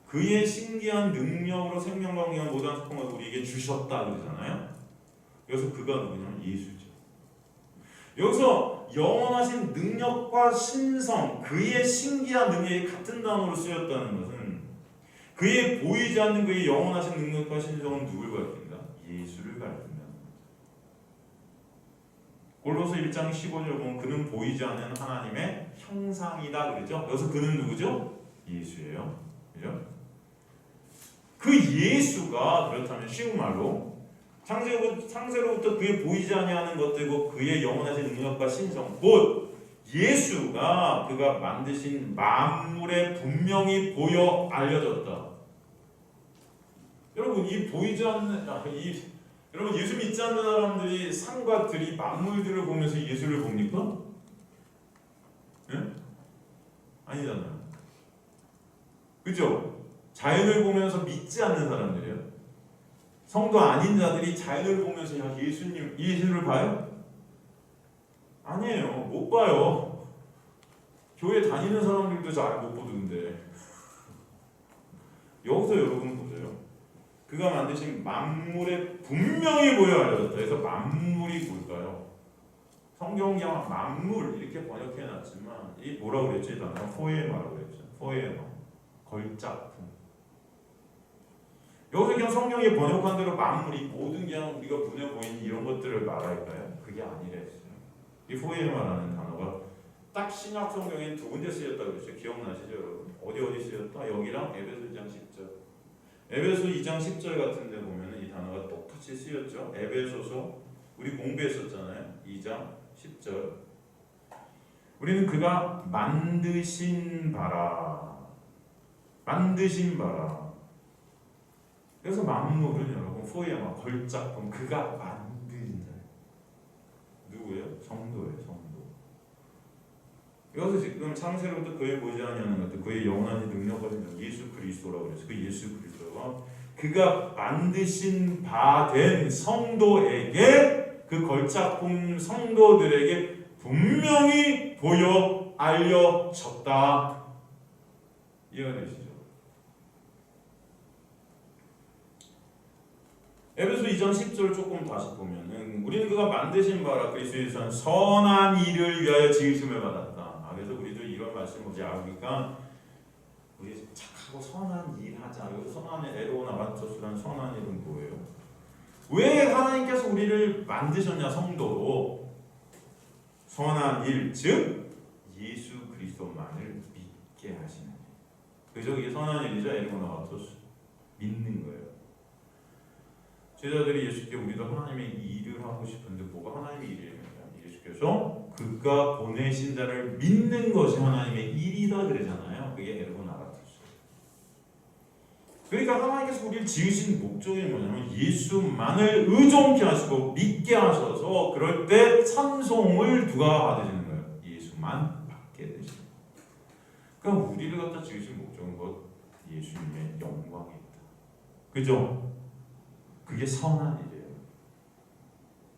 그의 신기한 능력으로 생명과 영원한 모든 소통을 우리에게 주셨다 그러잖아요. 여기서 그가 누구냐면 예수죠. 여기서 영원하신 능력과 신성, 그의 신기한 능력이 같은 단어로 쓰였다는 것은 그의 보이지 않는 그의 영원하신 능력과 신성은 누굴 가리킨다? 예수를 가리킨다는 거죠. 골로새 1장 15절 보면 그는 보이지 않는 하나님의 형상이다 그러죠. 여기서 그는 누구죠? 예수예요. 그죠? 그 예수가 그렇다면 쉬운 말로 창세로부터 그의 보이지 아니하는 것들고 그의 영원하신 능력과 신성 곧 예수가 그가 만드신 만물에 분명히 보여 알려졌다. 여러분 이 보이지 않는 여러분 예수 믿지 않는 사람들이 산과 들이 만물들을 보면서 예수를 봅니까? 네? 아니잖아요. 그죠? 자연을 보면서 믿지 않는 사람들이에요. 성도 아닌 자들이 자연을 보면서 야 예수를 봐요? 아니에요. 못 봐요. 교회 다니는 사람들도 잘 못 보던데. 여기서 여러분 보세요. 그가 만드신 만물에 분명히 보여 알려졌다. 그래서 만물이 뭘까요? 성경이 만물 이렇게 번역해놨지만 이 뭐라고 그랬죠? 이 단어 포에마라고 그랬죠. 포에마 걸작품. 여기서 그냥 성경이 번역한 대로 만물이 모든 그냥 우리가 눈에 보이는 이런 것들을 말할까요? 그게 아니랬어요. 이 포에마라는 단어가 딱 신약 성경에 두 군데 쓰였다고 그랬죠. 기억나시죠 여러분? 어디 쓰였다? 여기랑 에베소 2장 10절. 에베소 2장 10절 같은 데 보면 이 단어가 똑같이 쓰였죠. 에베소서 우리 공부했었잖아요. 2장 10절. 우리는 그가 만드신 바라. 그래서 만물은 여러분 포에마 걸작품 그가 만든 자. 누구예요? 성도예요. 성도. 여기서 지금 창세로부터 그의 보이지 아니하는 것들 그의 영원한 능력과 예수 그리스도라고 그랬어요. 그 예수 그리스도가 그가 만드신 바 된 성도에게 그 걸작품 성도들에게 분명히 보여 알려졌다. 이해가 되시죠? 에베소 2장 10절 조금 다시 보면은 우리는 그가 만드신 바라 그리스도 예수는 선한 일을 위하여 지으심을 받았다. 그래서 우리도 이런 말씀 뭐지 아니까 우리 착하고 선한 일 하자. 여기서 선한 일 에로나 마토스라는 선한 일은 뭐예요? 왜 하나님께서 우리를 만드셨냐 성도로? 선한 일, 즉 예수 그리스도만을 믿게 하시는 일. 그죠? 이게 선한 일이죠. 에로나 마토스 믿는 거예요. 제자들이 예수께 우리도 하나님의 일을 하고 싶은데 뭐가 하나님의 일이냐면 예수께서 그가 보내신 자를 믿는 것이 하나님의 일이다 그러잖아요. 그게 에르고나라토스. 그러니까 하나님께서 우리를 지으신 목적이 뭐냐면 예수만을 의존케 하시고 믿게 하셔서 그럴 때 찬송을 누가 받으시는 거예요? 예수만 받게 되시는 거예요. 그러니까 우리를 갖다 지으신 목적은 뭐 예수님의 영광이 있다. 그죠? 그게 선한 일이에요.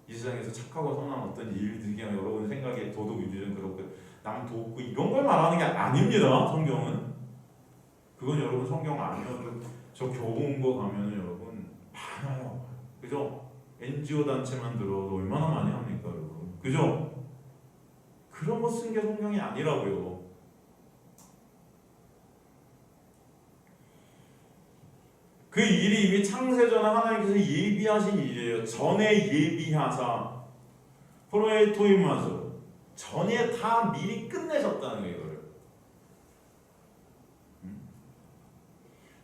이 세상에서 착하고 선한 어떤 일들이 그냥 여러분 생각에 도덕 유지는 그렇고 남 돕고 이런 걸 말하는 게 아닙니다. 성경은 그건 여러분 성경 아니어도 저 교본 거 가면은 여러분 많아요. 그죠? NGO 단체만 들어도 얼마나 많이 합니까 여러분? 그죠? 그런 거 쓴 게 성경이 아니라고요. 그 일이 이미 창세전에 하나님께서 예비하신 일이에요. 전에 예비하사 프로에토이마서 전에 다 미리 끝내셨다는 거예요. 이거를.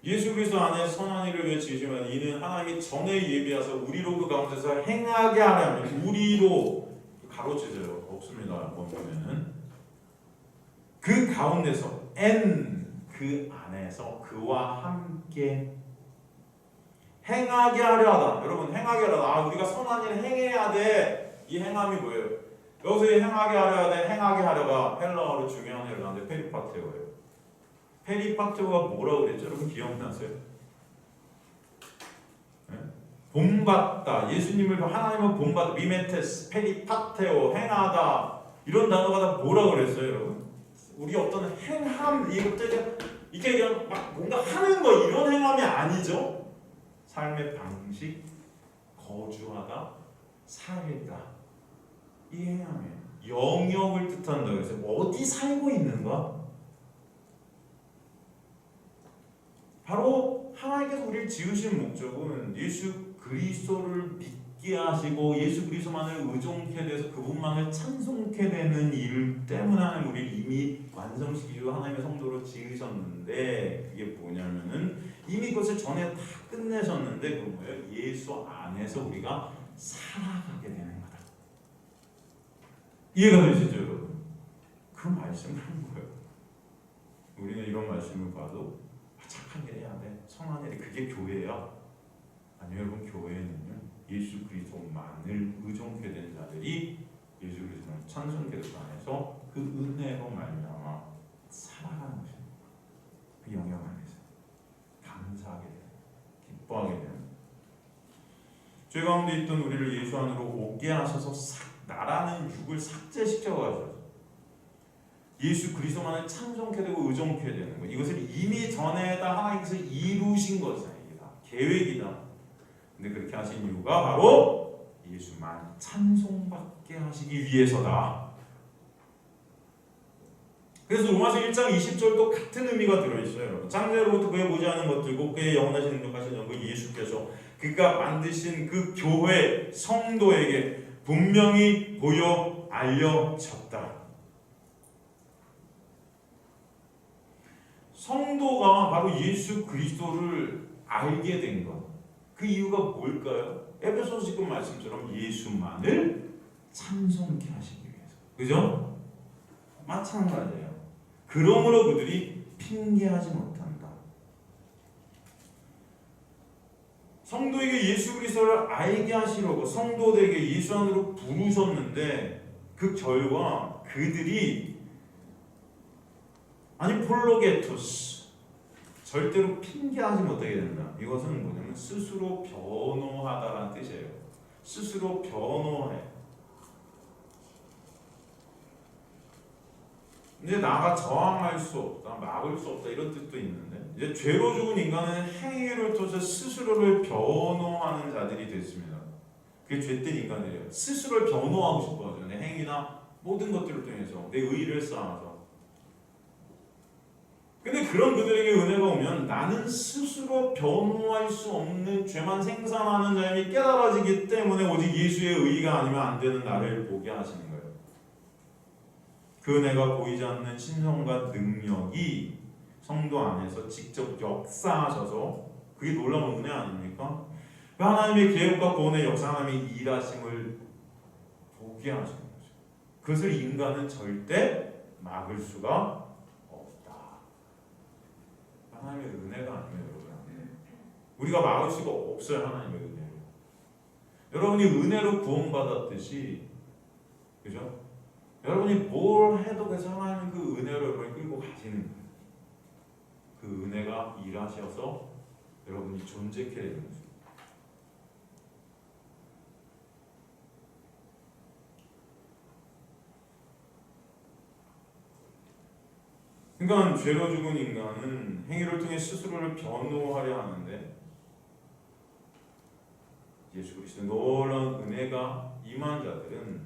예수 그리스도 안에 선한 일을 위해 지으시면 이는 하나님이 전에 예비하사 우리로 그 가운데서 행하게 하려면 우리로 가로치세요. 없습니다. 보면은 그 가운데서 그 안에서 그와 함께 행하게 하려 하다. 여러분 행하게 하려 하다. 우리가 선한 일을 행해야 돼. 이 행함이 뭐예요? 여기서 이 행하게 하려 돼. 행하게 하려가 헬라어로 중요한 헬라어인데 페리파테오예요. 페리파테오가 뭐라고 그랬죠? 여러분 기억나세요? 네? 본받다. 예수님을 하나님은 본받다. 미메테스, 페리파테오, 행하다. 이런 단어가 다 뭐라고 그랬어요, 여러분? 우리 어떤 행함 이것들 이게 그냥 막 뭔가 하는 거 이런 행함이 아니죠. 삶의 방식, 거주하다, 살다 이 행함이에요. 영역을 뜻한다. 그래서 어디 살고 있는가? 바로 하나님께서 우리를 지으신 목적은 예수 그리스도를 믿게 하시고 예수 그리스도만을 의존케 돼서 그분만을 찬송케 되는 일 때문에 하나님 우리를 이미 완성시키고 하나님의 성도로 지으셨는데 그게 뭐냐면은 이미 그것을 전에 다 끝내셨는데 그 뭐예요? 예수 안에서 우리가 살아가게 되는 거다. 이해가 되시죠, 여러분? 그 말씀을 하는 거예요. 우리는 이런 말씀을 봐도 착한 일 해야 돼. 선한 일이 그게 교회야. 아니요, 여러분 교회는요. 예수 그리스도만을 의존케 된 자들이 예수 그리스도를 찬송케 되고 안에서 그 은혜로 말미암아 살아가는 것입니다. 그 영역 안에서 감사하게 되는, 기뻐하게 되는. 죄 가운데 있던 우리를 예수 안으로 오게 하셔서 나라는 육을 삭제시켜 가셔서 예수 그리스도만을 찬송케 되고 의존케 되는 것. 이것을 이미 전에다 하나님께서 이루신 것이다. 이게 다 계획이다. 근데 그렇게 하신 이유가 바로 예수만 찬송받게 하시기 위해서다. 그래서 로마서 1장 20절도 같은 의미가 들어있어요. 창세로부터 그의 보지않은 것들고 그의 영원하신 능력하신 그 예수께서 그가 만드신 그 교회 성도에게 분명히 보여 알려졌다. 성도가 바로 예수 그리스도를 알게 된 것. 그 이유가 뭘까요? 에베소서 지금 말씀처럼 예수만을 찬송케 하시기 위해서. 그죠? 마찬가지예요. 그러므로 그들이 핑계하지 못한다. 성도에게 예수 그리스도를 알게 하시려고 성도들에게 예수 안으로 부르셨는데 그 결과 그들이 폴로게토스 절대로 핑계하지 못하게 된다. 이것은 뭐냐면 스스로 변호하다라는 뜻이에요. 스스로 변호해. 이제 나가 저항할 수 없다, 막을 수 없다 이런 뜻도 있는데 이제 죄로 죽은 인간은 행위를 통해서 스스로를 변호하는 자들이 됐습니다. 그게 죄된 인간들이에요. 스스로를 변호하고 싶어하죠. 내 행위나 모든 것들을 통해서 내 의의를 쌓아서. 근데 그런 그들에게 은혜가 오면 나는 스스로 변호할 수 없는 죄만 생산하는 자임이 깨달아지기 때문에 오직 예수의 의의가 아니면 안 되는 나를 보게 하시는 거예요. 그 은혜가 보이지 않는 신성과 능력이 성도 안에서 직접 역사하셔서 그게 놀라운 은혜 아닙니까? 하나님의 계획과 구원의 역사, 하나님의 일하심을 보게 하시는 거죠. 그것을 인간은 절대 막을 수가 하나님의 은혜가 아니에요, 여러분. 우리가 막을 수가 없어요, 하나님의 은혜를. 여러분이 은혜로 구원받았듯이, 그죠? 여러분이 뭘 해도 그래서 하나님 그 은혜로 여러분이 끌고 가시는 거예요. 그 은혜가 일하셔서 여러분이 존재케 되는 거죠. 그러니까 죄로 죽은 인간은 행위를 통해 스스로를 변호하려 하는데 예수 그리스도의 놀라운 은혜가 임한 자들은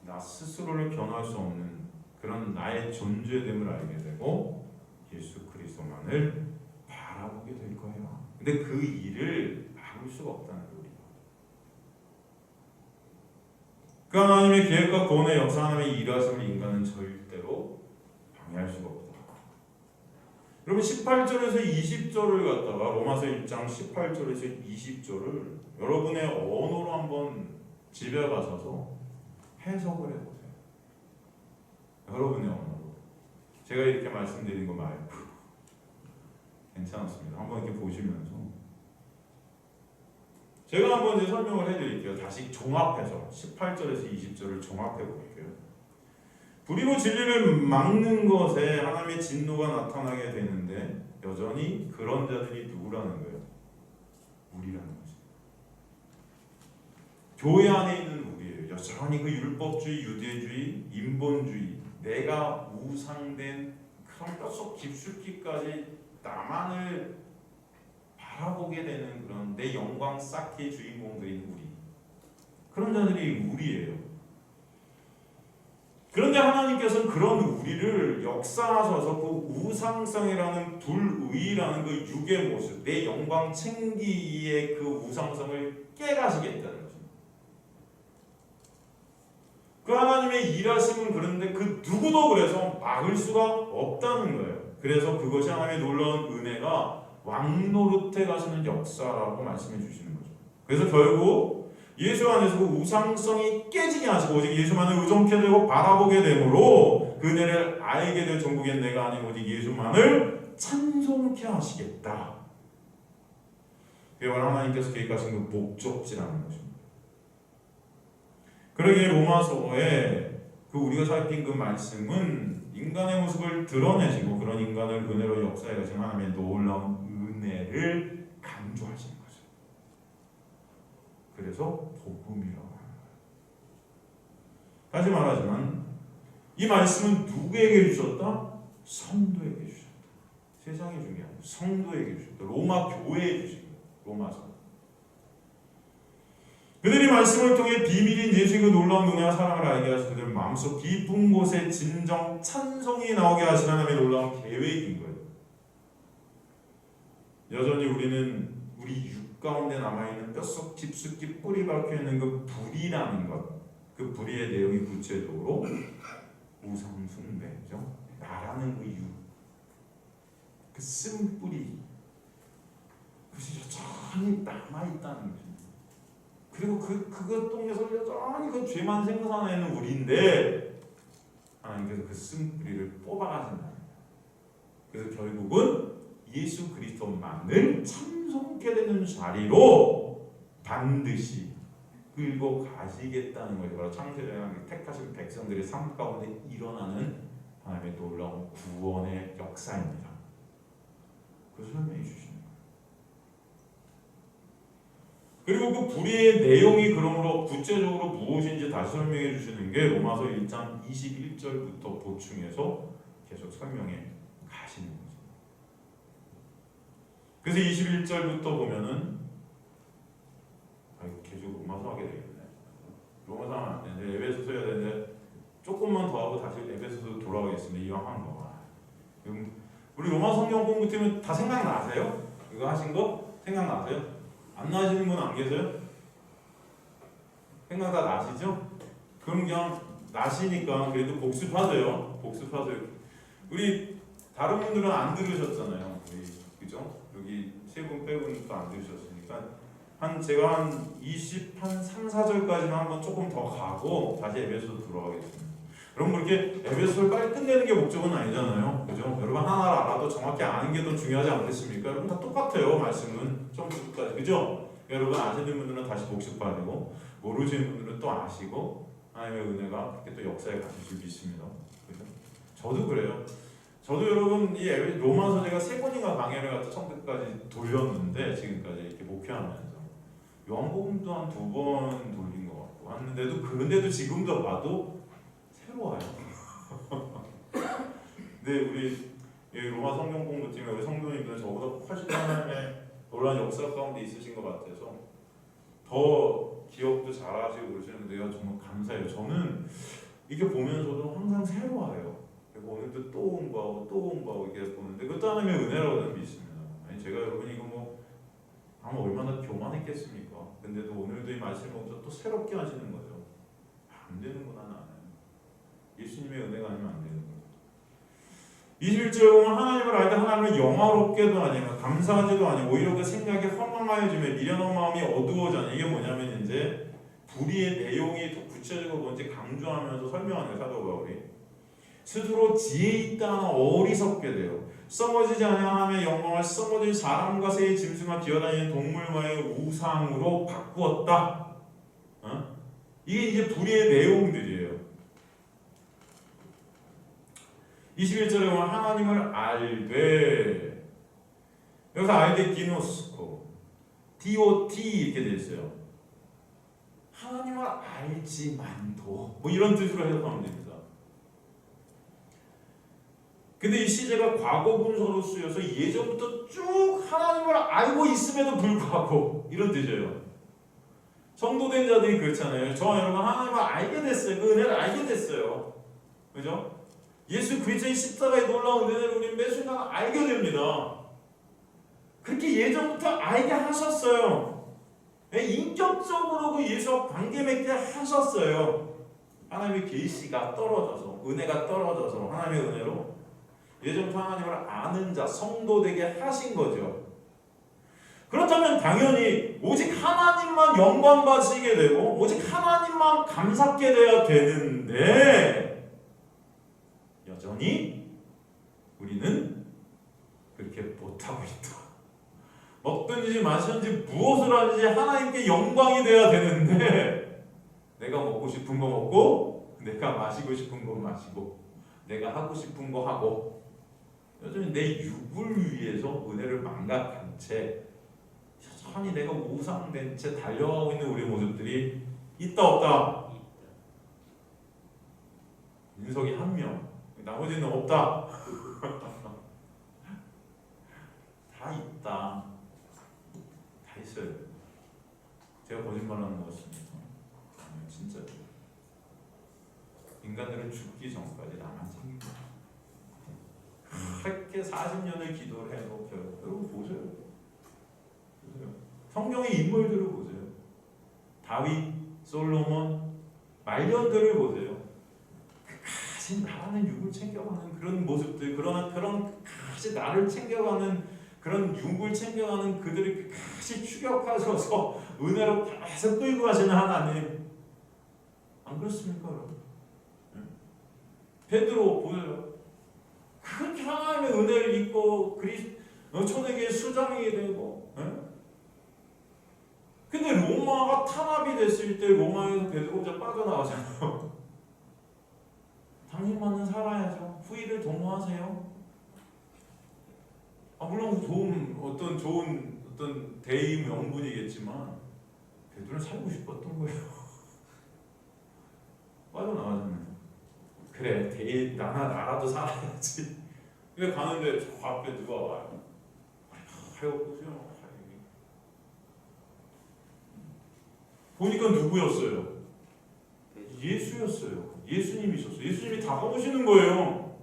나 스스로를 변호할 수 없는 그런 나의 존재됨을 알게 되고 예수 그리스도만을 바라보게 될 거예요. 근데 그 일을 막을 수가 없다는 거예요. 그 하나님의 계획과 구원의 역사, 하나님의 일하심을 인간은 절대로 방해할 수가 없다. 여러분 18절에서 20절을 갖다가 로마서 1장 18절에서 20절을 여러분의 언어로 한번 집에 가셔서 해석을 해보세요. 여러분의 언어로. 제가 이렇게 말씀드린 거 말고 괜찮았습니다. 한번 이렇게 보시면서 제가 한번 이제 설명을 해드릴게요. 다시 종합해서 18절에서 20절을 종합해 볼게요. 불의로 진리를 막는 것에 하나님의 진노가 나타나게 되는데 여전히 그런 자들이 누구라는 거예요? 우리라는 거죠. 교회 안에 있는 우리예요. 여전히 그 율법주의, 유대주의, 인본주의, 내가 우상된 그런 뼛속 깊숙이까지 나만을 바라보게 되는 그런 내 영광 쌓기의 주인공들인 우리, 그런 자들이 우리예요. 그런데 하나님께서는 그런 우리를 역사하셔서 그 우상성이라는 불의라는 그 육의 모습, 내 영광 챙기기의 그 우상성을 깨가시겠다는 거죠. 그 하나님의 일하심은 그런데 그 누구도 그래서 막을 수가 없다는 거예요. 그래서 그것이 하나님의 놀라운 은혜가 왕노릇해 가시는 역사라고 말씀해 주시는 거죠. 그래서 결국 예수 안에서 그 우상성이 깨지게 하시고 오직 예수만을 의존케 되고 바라보게 되므로 그 은혜를 알게 될 전국엔 내가 아닌 오직 예수만을 찬송케 하시겠다. 그게 바로 하나님께서 계획하신 그 목적지라는 것입니다. 그러기에 로마서에 그 우리가 살핀 그 말씀은 인간의 모습을 드러내시고 그런 인간을 은혜로 역사해 가신 하나님의 놀라운 은혜를 강조하시는 거죠. 그래서 복음이라고 하는 거예요. 다시 말하지만 이 말씀은 누구에게 주셨다? 성도에게 주셨다. 세상에 준 게 아니고 성도에게 주셨다. 로마 교회에 주신 거예요. 로마서. 그들이 말씀을 통해 비밀인 예수의 그 놀라운 은혜와 사랑을 알게 하시고 그들 마음속 깊은 곳에 진정 찬송이 나오게 하시는 하나님의 놀라운 계획인 거예요. 여전히 우리는 우리 육 가운데 남아있는 뼛속 깊숙이 뿌리 박혀있는 그 불이라는 것, 그 불의의 내용이 구체적으로 우상 숭배죠. 나라는 그 육, 그 쓴뿌리, 그것이 여전히 남아있다는 거죠. 그리고 그것 통해서 여전히 그 죄만 생산하는 우리인데 하나님께서 그 쓴뿌리를 뽑아가신다. 그래서 결국은 예수 그리스도만을 찬송케 되는 자리로 반드시 끌고 가시겠다는 거죠. 바로 창세전에 택하신 백성들의 삶 가운데 일어나는 하나님의 놀라운 구원의 역사입니다. 그걸 설명해 주시는 거예요. 그리고 그 불의의 내용이 그러므로 구체적으로 무엇인지 다시 설명해 주시는 게 로마서 1장 21절부터 보충해서 계속 설명해 가시는 거죠. 그래서 21절부터 보면은 계속 로마서 하게 되겠네. 로마서 하면 안 되는데 에베소서 해야 되는데 조금만 더 하고 다시 에베소서 돌아가겠습니다. 이왕 한 거. 우리 로마 성경 공부팀은 다 생각나세요? 이거 하신 거 생각나세요? 안 나시는 분 안 계세요? 생각 다 나시죠? 그럼 그냥 나시니까 그래도 복습하세요. 복습하세요. 우리 다른 분들은 안 들으셨잖아요. 그죠? 여기 세 분 빼고는 또 안 들으셨으니까 제가 한 3, 4절까지만 한번 조금 더 가고 다시 에베소서 들어가겠습니다. 여러분 그렇게 에베소서를 빨리 끝내는 게 목적은 아니잖아요. 그죠? 여러분 하나를 알아도 정확히 아는 게 더 중요하지 않겠습니까? 여러분 다 똑같아요. 말씀은 처음부터까지. 그죠? 여러분 아시는 분들은 다시 복습해야 되고 모르시는 분들은 또 아시고 하나님의 은혜가 그렇게 또 역사에 가실 줄 믿습니다. 그죠? 저도 그래요. 저도 여러분 이 로마서 제가 3번인가 강의를 갖다 처음부터까지 돌렸는데 지금까지 이렇게 목회하면서 요한복음도 한 2번 돌린 것 같고 왔는데도 그런데도 지금도 봐도 새로워요. 근데 우리 로마 성경 공부팀에 우리 성도님들은 저보다 훨씬 하나님의 놀라운 역사 가운데 있으신 것 같아서 더 기억도 잘하시고 그러시는데요. 정말 감사해요. 저는 이렇게 보면서도 항상 새로워요. 오늘도 또 공부하고 이렇게 보는데 그것도 하나님의 은혜라고 저는 믿습니다. 아니 제가 여러분 이거 뭐 아마 얼마나 교만했겠습니까? 근데도 오늘도 이 말씀을 보면서 또 새롭게 하시는 거죠. 안 되는구나 나는. 예수님의 은혜가 아니면 안 되는 거예요. 21절에 보면 하나님을 알되 하나님을 영화롭게도 아니고 감사하지도 아니고 오히려 그 생각이 허망하여지며 미련한 마음이 어두워져. 이게 뭐냐면 이제 불의의 내용이 더 구체적으로 뭔지 강조하면서 설명하는 사도 바울이 스스로 지혜 있다는 어리석게 돼요. 썩어지지 아니하며 영광을 썩어질 사람과 새의 짐승과 기어다니는 동물과의 우상으로 바꾸었다. 이게 이제 불의의 내용들이에요. 21절에 보면 하나님을 알되, 여기서 알되 기노스코 DOT 이렇게 되어 있어요. 하나님을 알지만도 뭐 이런 뜻으로 해석하면 됩니다. 근데 이 시제가 과거 분사로 쓰여서 예전부터 쭉 하나님을 알고 있음에도 불구하고 이런 뜻이에요. 성도된 자들이 그렇잖아요. 저와 여러분 하나님을 알게 됐어요. 그 은혜를 알게 됐어요. 그죠? 예수 그리스도의 십자가의 놀라운 은혜를 우리는 매 순간 알게 됩니다. 그렇게 예전부터 알게 하셨어요. 인격적으로 그 예수와 관계 맺게 하셨어요. 하나님의 계시가 떨어져서, 은혜가 떨어져서 하나님의 은혜로 예전부터 하나님을 아는 자, 성도 되게 하신 거죠. 그렇다면 당연히 오직 하나님만 영광 받으시게 되고 오직 하나님만 감사하게 돼야 되는데 여전히 우리는 그렇게 못하고 있다. 먹든지 마시든지 무엇을 하든지 하나님께 영광이 돼야 되는데 내가 먹고 싶은 거 먹고 내가 마시고 싶은 거 마시고 내가 하고 싶은 거 하고 여전히 내 육을 위해서 은혜를 망각한 채 여전히 내가 우상된 채 달려가고 있는 우리의 모습들이 있다 없다? 민석이 한 명, 나머지는 없다. 다 있다. 다 있어요. 제가 거짓말하는 것 같습니다. 아니, 진짜 인간들은 죽기 전까지 나만 챙기고 그렇게 40년을 기도를 해도 여러분 보세요. 성경의 인물들을 보세요. 다윗, 솔로몬, 말년들을 보세요. 끝까지 나라는 육을 챙겨가는 그런 모습들, 그런 끝까지 나를 챙겨가는 그런 육을 챙겨가는 그들을 끝까지 추격하셔서 은혜로 계속 끌고 가시는 하나님. 안 그렇습니까, 여러분? 베드로 보세요. 그렇게 하나님의 은혜를 입고 초대교회 수장이 되고, 근데 로마가 탄압이 됐을 때 로마에서 베드로 혼자 빠져나가잖아요. 당신만은 살아야죠. 후일을 도모하세요. 물론 좋은 어떤 대의 명분이겠지만 베드로는 살고 싶었던 거예요. 빠져나가잖아요. 그래, 나라도 살아야지. 왜 가는데 저 앞에 누가 와요? 하여보세요. 보니까 누구였어요? 예수였어요. 예수님이셨어요. 예수님이 다가오시는 거예요.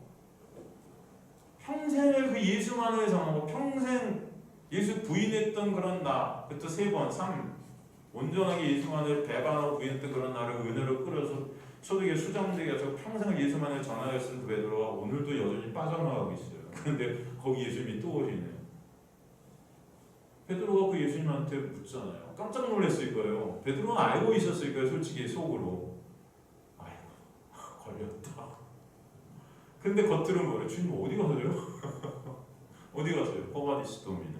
평생을 그 예수만을 전하고 평생 예수 부인했던 그런 나, 그때 3번, 온전하게 예수만을 배반하고 부인했던 그런 나를 은혜로 끌어서 초대교회 수장되게 해서 평생을 예수만을 전하였던 그 베드로가 오늘도 여전히 빠져나가고 있어요. 그런데 거기 예수님이 또 오시네요. 베드로가 그 예수님한테 묻잖아요. 깜짝 놀랐을 거예요. 베드로는 알고 있었을 거예요. 솔직히 속으로. 아이고 걸렸다. 근데 겉으로는 뭐래요? 주님 어디 가세요? 어디 가세요? 코바디스 도미네.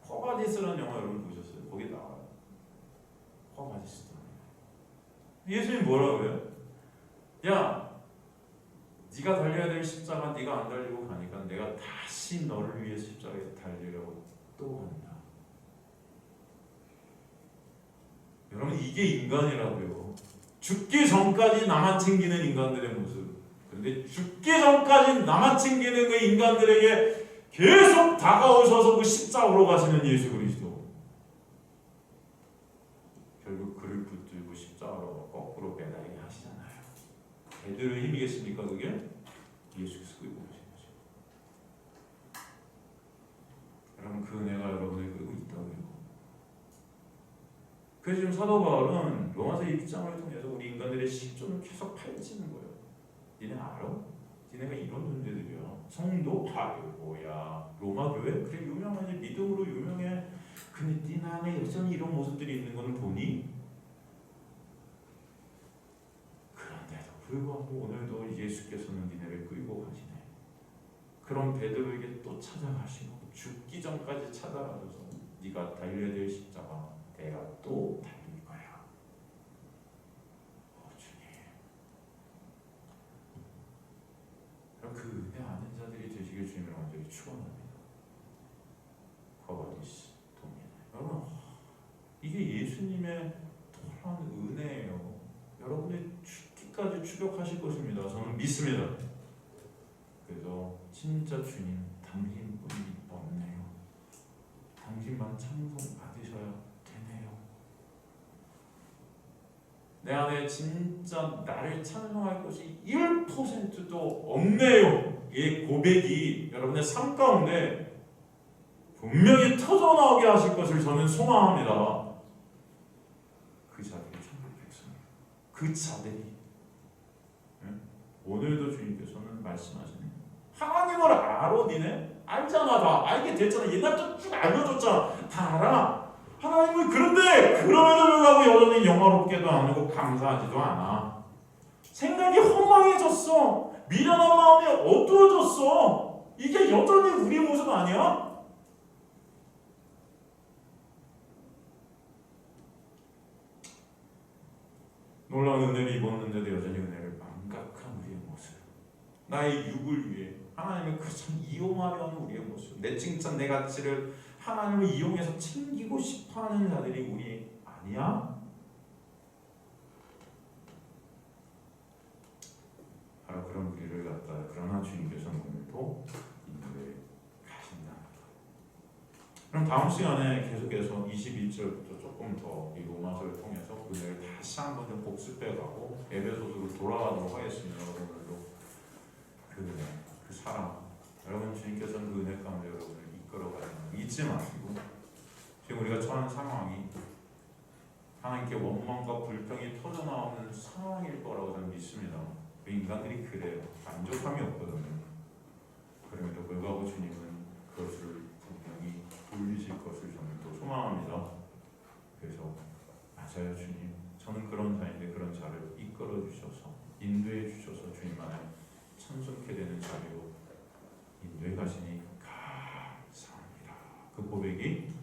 코바디스라는 영화 여러분 보셨어요? 거기 나와요. 코바디스 도미네. 예수님 뭐라고 해요? 야, 네가 달려야 될 십자가 네가 안 달리고 가니까 내가 다시 너를 위해 십자가에 달리려고 또 한다. 여러분 이게 인간이라고요. 죽기 전까지 나만 챙기는 인간들의 모습. 그런데 죽기 전까지 나만 챙기는 그 인간들에게 계속 다가오셔서 그 십자가로 가시는 예수 그리스도. 결국 그를 붙들고 십자가로 거꾸로 매달리게 하시잖아요. 베드로의 힘이겠습니까 그게? 예수께서 끌고 오신 거죠. 여러분 그 은혜가 여러분을 끌고 있다고요. 그래서 지금 사도 바울은 로마서 2장을 통해서 우리 인간들의 실존을 계속 파헤치는 거예요. 니네 알아? 니네가 이런 존재들이야. 성도? 뭐야. 로마 교회? 그래 유명하지. 믿음으로 유명해. 근데 니 안에 여전히 이런 모습들이 있는 걸 보니? 그런데도 불구하고 오늘도 예수께서는 니네를 끌고 가시네. 그런 베드로에게 또 찾아가시고 죽기 전까지 찾아가셔서 네가 달려야 될 십자가 내가 또 달릴 거야. 주님. 그 은혜 아는 자들이 되시길 주님을 완전히 축원합니다. 거바디스 동일. 여러분 이게 예수님의 또한 은혜예요. 여러분이 죽기까지 추격하실 것입니다. 저는 믿습니다. 그래서 진짜 주님 당신뿐이 없네요. 당신만 찬송 받으셔야 되네요. 내 안에 진짜 나를 찬송할 것이 1%도 없네요. 이 고백이 여러분의 삶 가운데 분명히 터져나오게 하실 것을 저는 소망합니다. 그 자들이 천국 백성, 그 자들이 오늘도 주님께서는 말씀하시네. 하나님을 알아 니네? 알잖아. 다 알게 됐잖아. 옛날부터 쭉 알려줬잖아. 다 알아. 하나님은 그런데 그럼에도 불구하고 여전히 영화롭게도 안 하고 감사하지도 않아. 생각이 허망해졌어. 미련한 마음이 어두워졌어. 이게 여전히 우리의 모습 아니야? 놀라운 은혜를 입었는데도 여전히 은혜를 망각한 우리의 모습. 나의 육을 위해 하나님을 참 이용하려 하는 우리의 모습. 내 칭찬, 내 가치를 하나님을 이용해서 챙기고 싶어하는 자들이 우리 아니야? 바로 그런 우리를 갖다 그러나 주님께서는 오늘도 인도에 가신다. 그럼 다음 시간에 계속해서 21절부터 조금 더 이 로마서를 통해서 그 은혜를 다시 한번 좀 복습해가고 에베소서로 돌아가도록 하겠습니다. 여러분들도 그 은혜, 그 사랑, 여러분 주님께서는 그 은혜 가운데 여러분을 이끌어가는 잊지 마시고 지금 우리가 처한 상황이 하나님께 원망과 불평이 터져나오는 상황일 거라고 저는 믿습니다. 인간들이 그래요. 만족함이 없거든요. 그럼에도 불구하고 주님은 그것을 분명히 돌리실 것을 저는 또 소망합니다. 그래서 맞아요 주님. 저는 그런 자인데 그런 자를 이끌어 주셔서 인도해 주셔서 주님 안에 참석하게 되는 자리로 인도해 가시니 감사합니다. 그 고백이